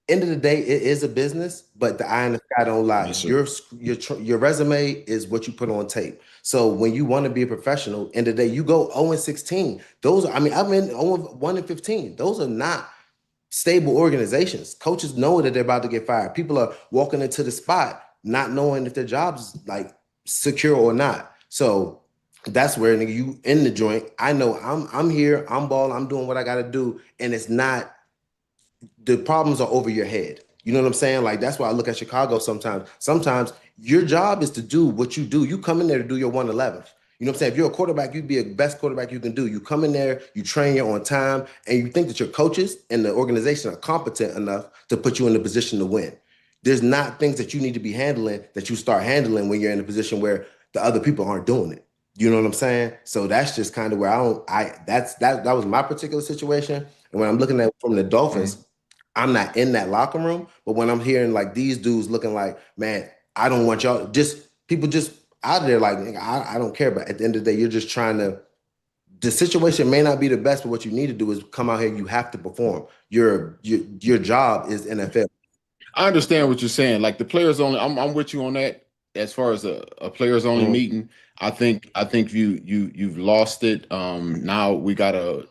end of the day, it is a business, but the eye in the sky don't lie. Yes, sir. Your resume is what you put on tape. So when you want to be a professional, end of the day, you go 0 and 16. Those are, I mean, I've been 0 and 1 and 15. Those are not stable organizations. Coaches know that they're about to get fired. People are walking into the spot not knowing if their job's like secure or not. So that's where nigga, you in the joint. I know I'm here, I'm balling, I'm doing what I gotta do, and it's not the problems are over your head. You know what I'm saying? Like that's why I look at Chicago sometimes. Sometimes your job is to do what you do. You come in there to do your 111th. You know what I'm saying? If you're a quarterback, you'd be the best quarterback you can do. You come in there, you train, you're on time, and you think that your coaches and the organization are competent enough to put you in the position to win. There's not things that you need to be handling that you start handling when you're in a position where the other people aren't doing it. You know what I'm saying? So that's just kind of where that was my particular situation. And when I'm looking at it from the Mhm. Dolphins, I'm not in that locker room, but when I'm hearing like these dudes looking like, man, I don't want y'all, just people just out there like, I don't care. But at the end of the day, you're just trying to, the situation may not be the best, but what you need to do is come out here. You have to perform. Your job is NFL. I understand what you're saying. Like the players only, I'm with you on that. As far as a players only Mhm. meeting, I think you've lost it. Now we got a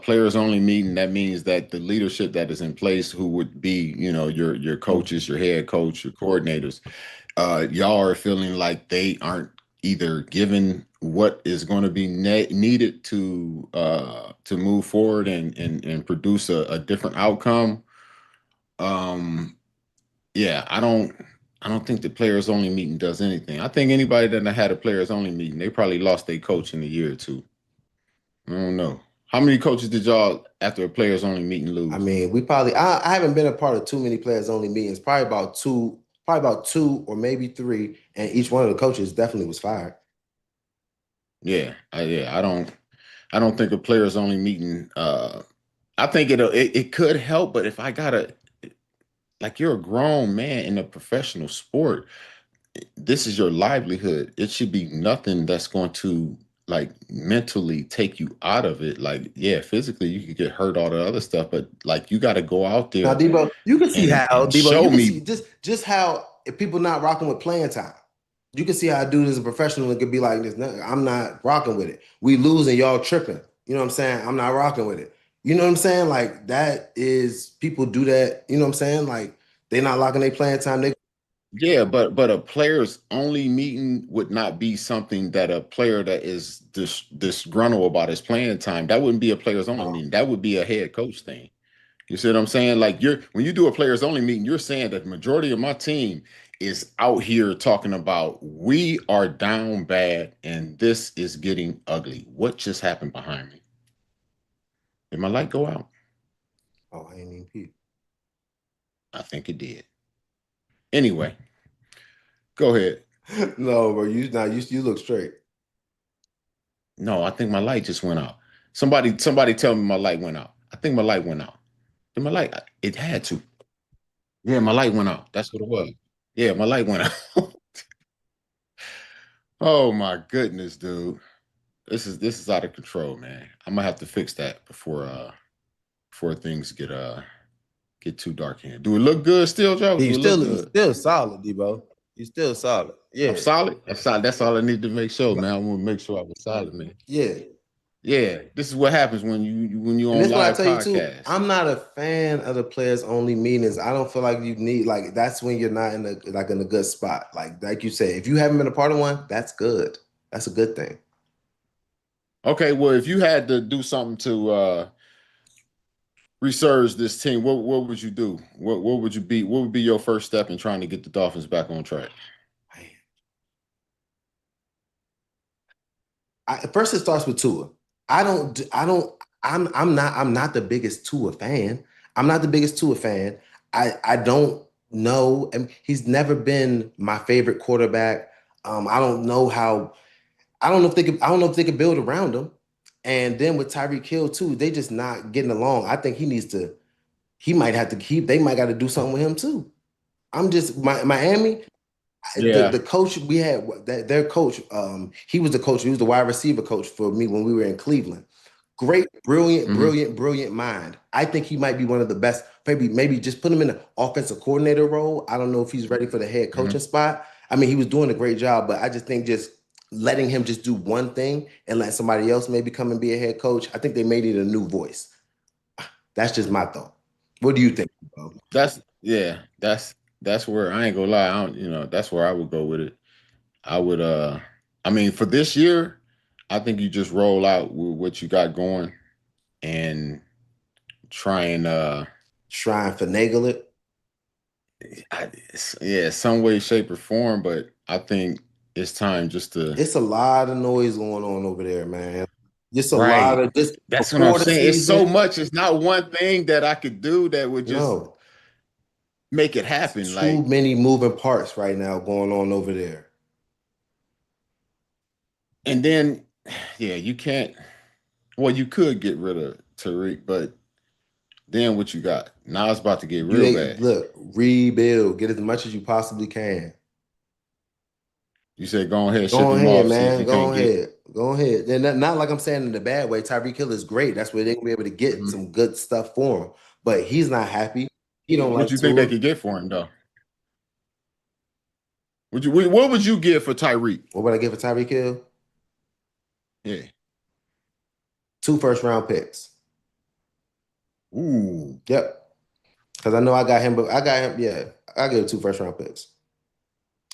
players only meeting. That means that the leadership that is in place, who would be, your coaches, your head coach, your coordinators, y'all are feeling like they aren't either given what is going to be needed to move forward and produce a different outcome. Um, yeah, I don't think the players only meeting does anything. I think anybody that had a players only meeting, they probably lost their coach in a year or two. I don't know. How many coaches did y'all after a players only meeting I lose? mean, I haven't been a part of too many players only meetings, probably about two or maybe three, and each one of the coaches definitely was fired. Yeah, I don't think a players only meeting I think it could help, but if I gotta, like, you're a grown man in a professional sport, this is your livelihood. It should be nothing that's going to like mentally take you out of it. Like, yeah, physically you could get hurt, all the other stuff, but like you got to go out Now, there Debo, you can see how and Debo, show you can see me. just how if people not rocking with playing time. You can see how a dude is a professional and could be like this. "No, I'm not rocking with it. We losing, y'all tripping. You know what I'm saying? I'm not rocking with it. You know what I'm saying? Like that is people do that. You know what I'm saying? Like they not locking their playing time. They Yeah, but a player's only meeting would not be something that a player that is disgruntled about his playing time. That wouldn't be a player's only meeting. That would be a head coach thing. You see what I'm saying? Like when you do a players only meeting, you're saying that the majority of my team is out here talking about we are down bad and this is getting ugly. What just happened behind me? Did my light go out? oh, I ain't even peep. I think it did. Anyway, go ahead. No, bro, you look straight. No, I think my light just went out. Somebody tell me my light went out. I think my light went out. Did my light? It had to. Yeah, my light went out. That's what it was. Yeah, my light went out. Oh my goodness, dude. This is out of control, man. I'm gonna have to fix that before things get too dark here. Do it look good still, Joe? Do it look You good? still solid, Debo. You still solid. I'm Yeah. solid. That's solid. That's all I need to make sure, man. I want to make sure I was solid, man. Yeah. Yeah, this is what happens when you And on that's what I live tell you too. podcasts. I'm not a fan of the players only meetings. I don't feel like you need like that's when you're not in a good spot. Like you said, if you haven't been a part of one, that's good. That's a good thing. Okay, well, if you had to do something to resurge this team, what would you do? What would you be? What would be your first step in trying to get the Dolphins back on track? First, it starts with Tua. I don't. I don't. I'm not. I'm not the biggest Tua fan. I'm not the biggest Tua fan. I don't know. And he's never been my favorite quarterback. I don't know how. I don't know if they could. I don't know if they could build around him. And then with Tyreek Hill too, they just not getting along. I think he needs to. He might have to keep. They might got to do something with him too. I'm just Miami. Yeah. The coach we had their coach, he was the coach, he was the wide receiver coach for me when we were in Cleveland. Great, brilliant, Hmm. brilliant, brilliant mind. I think he might be one of the best. Maybe just put him in the offensive coordinator role. I don't know if he's ready for the head coaching Hmm. spot. I mean, he was doing a great job, but I just think just letting him just do one thing and let somebody else maybe come and be a head coach. I think they may need a new voice. That's just my thought. What do you think, bro? That's where I ain't gonna lie. I don't, that's where I would go with it. I would I mean for this year, I think you just roll out with what you got going and try and Try and finagle it? yeah, some way, shape, or form. But I think it's time just to It's a lot of noise going on over there, man. Just a lot right. of just That's what I'm before the saying. It's so season. much. It's not one thing that I could do that would just No, make it it's happen. too Like, many moving parts right now going on over there. and then, yeah, you can't. Well, you could get rid of Tariq, but then what you got? Now it's about to get real They bad. look, rebuild, get as much as you possibly can. You said go ahead, ship Go him ahead, off, see if man. you can't Go get. ahead. Go ahead. And not like I'm saying in the bad way. Tyreek Hill is great. That's where they're gonna be able to get Mhm. some good stuff for him. But he's not happy. He don't What like you think they Tua. could get for him though? What would you give for Tyreek? What would I give for Tyreek Hill? Yeah. 2 first-round picks. Ooh. Yep. Because I know I got him, but I got him. Yeah, I give 2 first-round picks.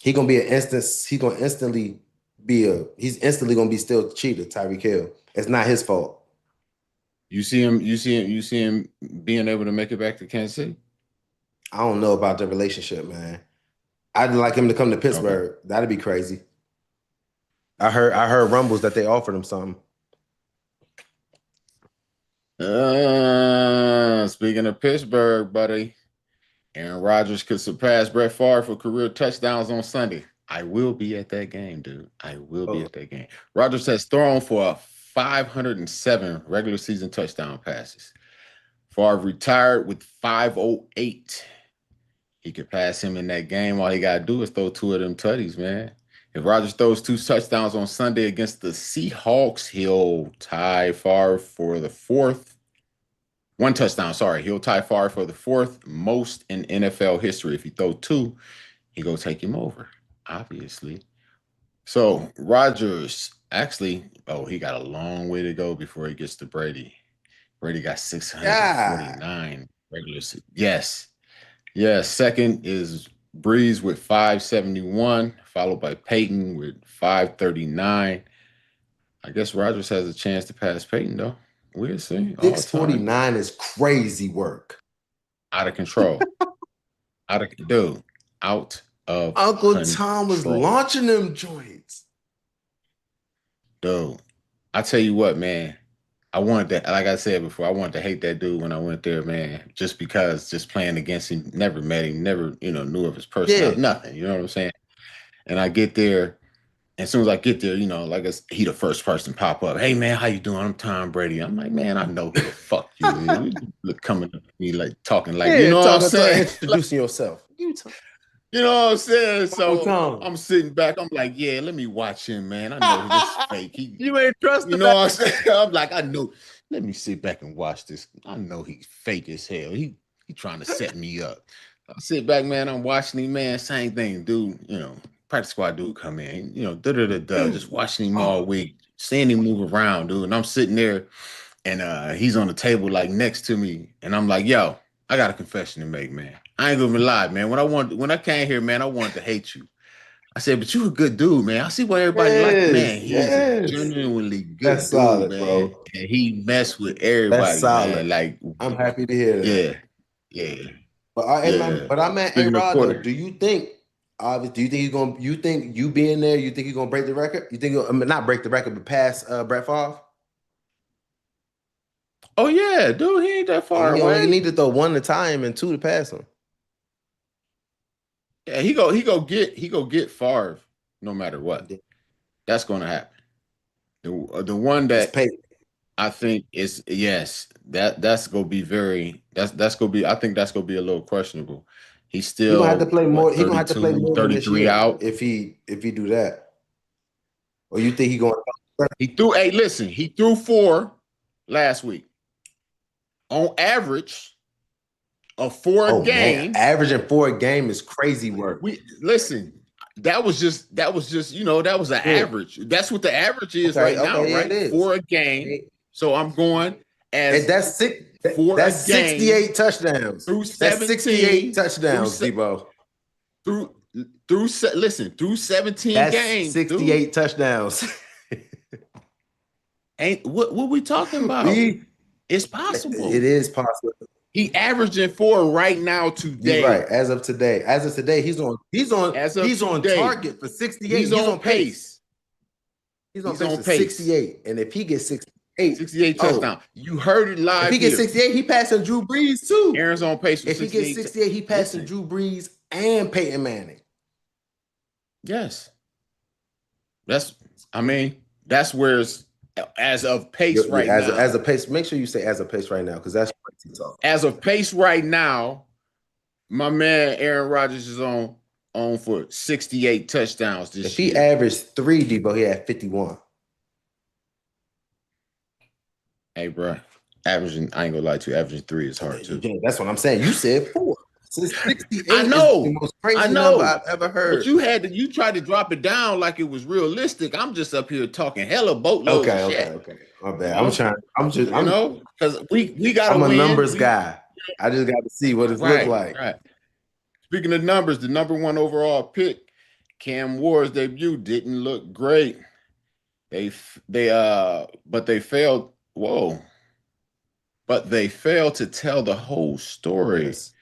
He gonna be an instance. He's gonna instantly be a. He's instantly gonna be still cheated. Tyreek Hill. It's not his fault. You see him. You see him. You see him being able to make it back to Kansas City. I don't know about the relationship, man. I'd like him to come to Okay. Pittsburgh. That'd be crazy. I heard rumbles that they offered him something. Speaking of Pittsburgh, buddy, Aaron Rodgers could surpass Brett Favre for career touchdowns on Sunday. I will be at that game, dude. I will be Oh, at that game. Rodgers has thrown for 507 regular season touchdown passes. Favre retired with 508. He could pass him in that game. All he got to do is throw 2 of them tutties, man. If Rodgers throws 2 touchdowns on Sunday against the Seahawks, he'll tie Favre for the 4th. 1 touchdown, sorry. He'll tie Favre for the 4th most in NFL history. If he throw 2, he go take him over, obviously. So Rodgers actually, he got a long way to go before he gets to Brady. Brady got 649 regular season. Yes. Second is Breeze with 571, followed by Peyton with 539. I guess Rodgers has a chance to pass Peyton, though. We'll see. 649 is crazy work. Out of control. out of Uncle Tom was launching them joints. Dude, I tell you what, man. I wanted that, like I said before, I wanted to hate that dude when I went there, man. Just because, just playing against him, never met him, never, knew of his personality, nothing. You know what I'm saying? And I get there, and as soon as I get there, like he the first person pop up. Hey man, how you doing? I'm Tom Brady. I'm like, man, I know who the fuck you is. You coming to me like talking like, you know what I'm saying? Introducing yourself. You know what I'm saying? So I'm sitting back. I'm like, yeah, let me watch him, man. I know this is fake. You ain't trusting. You know what I'm saying? I'm like, I know. Let me sit back and watch this. I know he's fake as hell. He trying to set me up. I sit back, man. I'm watching him, man. Same thing, dude. Practice squad dude come in. Just watching him all week, seeing him move around, dude. And I'm sitting there, and he's on the table like next to me, and I'm like, yo, I got a confession to make, man. I ain't gonna lie, man. When I came here, man, I wanted to hate you. I said, but you a good dude, man. I see why everybody like, man. He's a genuinely good dude, solid, man. Bro. And he messed with everybody, man. Like, I'm happy to hear that. Yeah. But I meant, hey, Rod, do you think? Do you think he's gonna? You think you being there? You think he's gonna break the record? You think he'll not break the record, but pass Brett Favre? Oh yeah, dude, he ain't that far away. He need to throw 1 to tie him and 2 to pass him. Yeah, he go get Favre no matter what. That's gonna happen. The one that I think is that's gonna be that's gonna be, I think that's gonna be a little questionable. He's still gonna have to play more. He's gonna have to play more 33 out if he do that. Or you think he going? He threw. Hey, listen, he threw 4 last week. On average, of 4 a game. Man, averaging 4 a game is crazy work. That was just that was an average. That's what the average is right now, right? It is. 4 a game. So I'm going and that's 68 touchdowns. Through 17, that's 68 touchdowns, Deebo. Through 17 games. 68 touchdowns. Ain't what we talking about? It's possible. It is possible. He averaging 4 right now today. Right, as of today. He's on target for 68. He's on pace. He's on pace for 68. And if he gets 68 touchdowns. You heard it live. If he gets 68, he passing Drew Brees too. Aaron's on pace for 68. If he gets 68, he passing Drew Brees and Peyton Manning. Yes. That's where it's as of pace right now. As a pace, make sure you say as a pace right now, because that's crazy talk. As of pace right now, my man Aaron Rodgers is on for 68 touchdowns this year. If he averaged 3, Deebo, he had 51. Hey, bro, averaging, I ain't gonna lie to you, averaging 3 is hard too. Yeah, that's what I'm saying. You said 4. So 68 I know. Is the most crazy number I've ever heard. But you tried to drop it down like it was realistic. I'm just up here talking hella boatloads of shit. Okay. My bad. I'm because we got. I'm a numbers guy. I just got to see what it looks like. Right. Speaking of numbers, the number 1 overall pick, Cam Ward's debut didn't look great. But they failed. Whoa. But they failed to tell the whole story. Yes.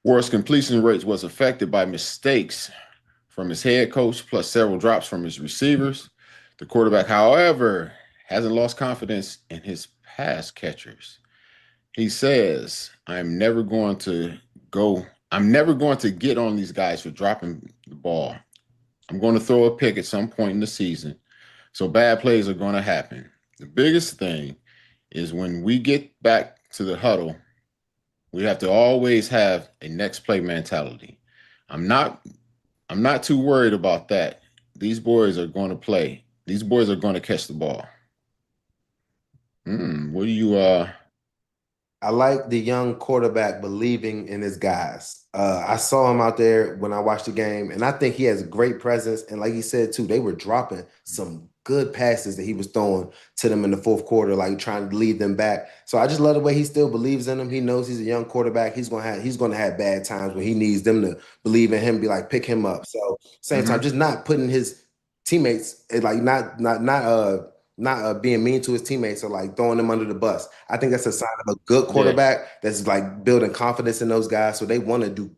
Ward's completion rates was affected by mistakes from his head coach, plus several drops from his receivers. The quarterback, however, hasn't lost confidence in his pass catchers. He says, I'm never going to get on these guys for dropping the ball. I'm going to throw a pick at some point in the season. So bad plays are going to happen. The biggest thing is when we get back to the huddle, we have to always have a next play mentality. I'm not too worried about that. These boys are going to play. These boys are going to catch the ball. What do you I like the young quarterback believing in his guys. I saw him out there when I watched the game, and I think he has a great presence. And like he said too, they were dropping some good passes that he was throwing to them in the fourth quarter, like trying to lead them back. So I just love the way he still believes in them. He knows he's a young quarterback. He's gonna have bad times when he needs them to believe in him, be like pick him up. So same time, just not putting his teammates like not being mean to his teammates or like throwing them under the bus. I think that's a sign of a good quarterback that's like building confidence in those guys. So they want to do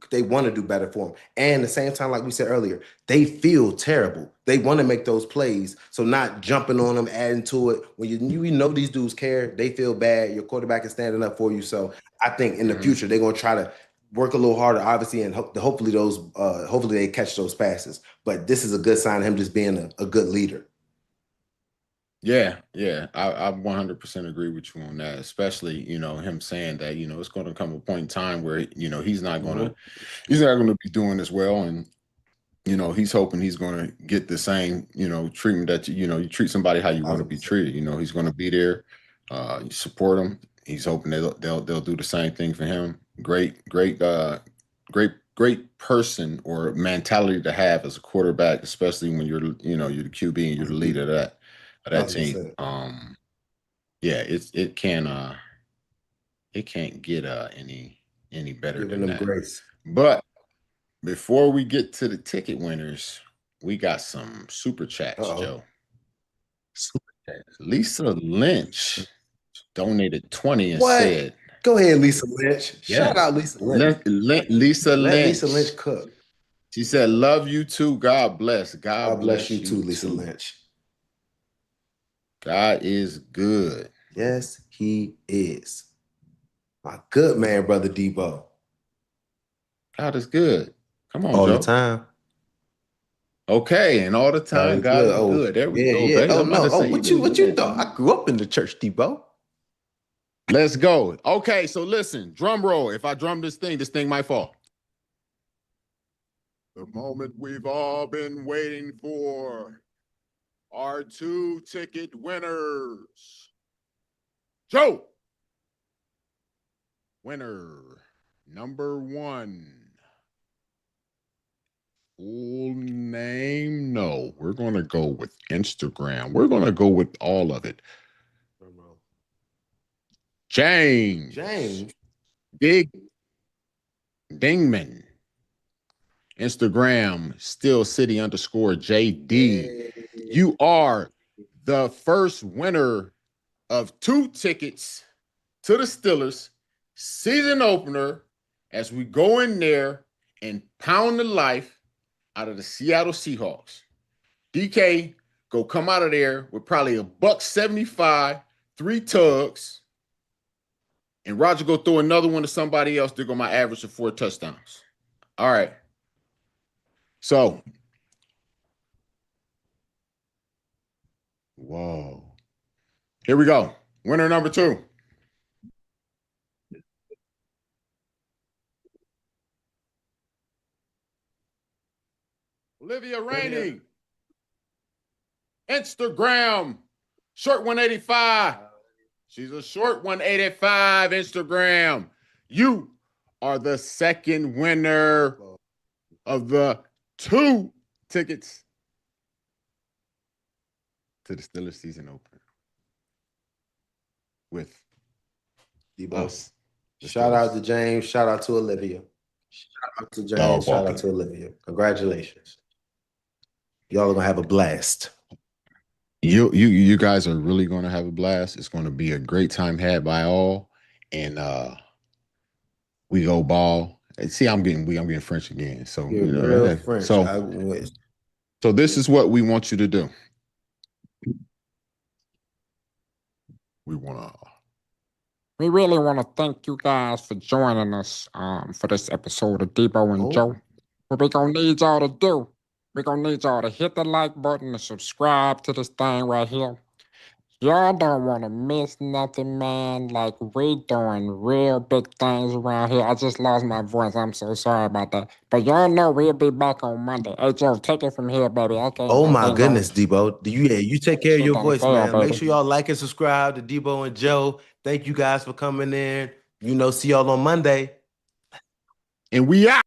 better for them. And at the same time, like we said earlier, they feel terrible. They want to make those plays. So not jumping on them, adding to it. When you know these dudes care, they feel bad. Your quarterback is standing up for you. So I think in the future they're gonna try to work a little harder, obviously, and hopefully they catch those passes. But this is a good sign of him just being a good leader. Yeah, I 100% agree with you on that. Especially, him saying that, it's going to come a point in time where, he's not going to be doing as well, and he's hoping he's going to get the same, treatment that you treat somebody how you want to be treated. He's going to be there, you support him. He's hoping they'll do the same thing for him. Great person or mentality to have as a quarterback, especially when you're the QB and you're the leader of that team. Yeah, it can't get any better than that. Grace. But before we get to the ticket winners, we got some super chats, Joe. Super chats. Lisa Lynch donated 20 and said, "Go ahead, Lisa Lynch. Shout out Lisa Lynch. Lisa Lynch. Let Lisa Lynch cook." She said, "Love you too. God bless. God bless you too, Lisa Lynch. God is good. Yes, he is. My good man, brother Deebo. God is good. Come on, all Joe. the time. Okay, and all the time, God is good. There we go, baby. Oh no! What you thought? I grew up in the church, Deebo. Let's go. Okay, so listen, drum roll. If I drum this thing might fall. The moment we've all been waiting for. Our 2 ticket winners. Joe. Winner number 1. Full name? No, we're going to go with Instagram. We're going to go with all of it. James. Big Dingman. Instagram, Still City _JD. Yay. You are the first winner of 2 tickets to the Steelers season opener as we go in there and pound the life out of the Seattle Seahawks. DK go come out of there with probably $175, 3 tugs, and Roger go throw another one to somebody else. They're going to average of 4 touchdowns. All right. So, whoa. Here we go. Winner number 2. Olivia Rainey. Instagram. Short 185. She's a short 185 Instagram. You are the second winner of the 2 tickets to the Steelers season opener with us. Shout out to James. Shout out to Olivia. Shout out to James. Shout out to Olivia. Congratulations. Y'all are gonna have a blast. You guys are really gonna have a blast. It's gonna be a great time had by all, and we go ball. See, I'm getting French again. So real French. So this is what we want you to do. We really want to thank you guys for joining us for this episode of Deebo and Joe. What we're going to need y'all to do, we're going to need y'all to hit the like button and subscribe to this thing right here. Y'all don't want to miss nothing, man. Like, we doing real big things around here. I just lost my voice. I'm so sorry about that. But y'all know we'll be back on Monday. Hey, Joe, take it from here, baby. Oh I my can't go. goodness, Debo. You take care of Shit your done voice, fail, man. Make baby. sure y'all like and subscribe to Debo and Joe. Thank you guys for coming in. See y'all on Monday. And we out.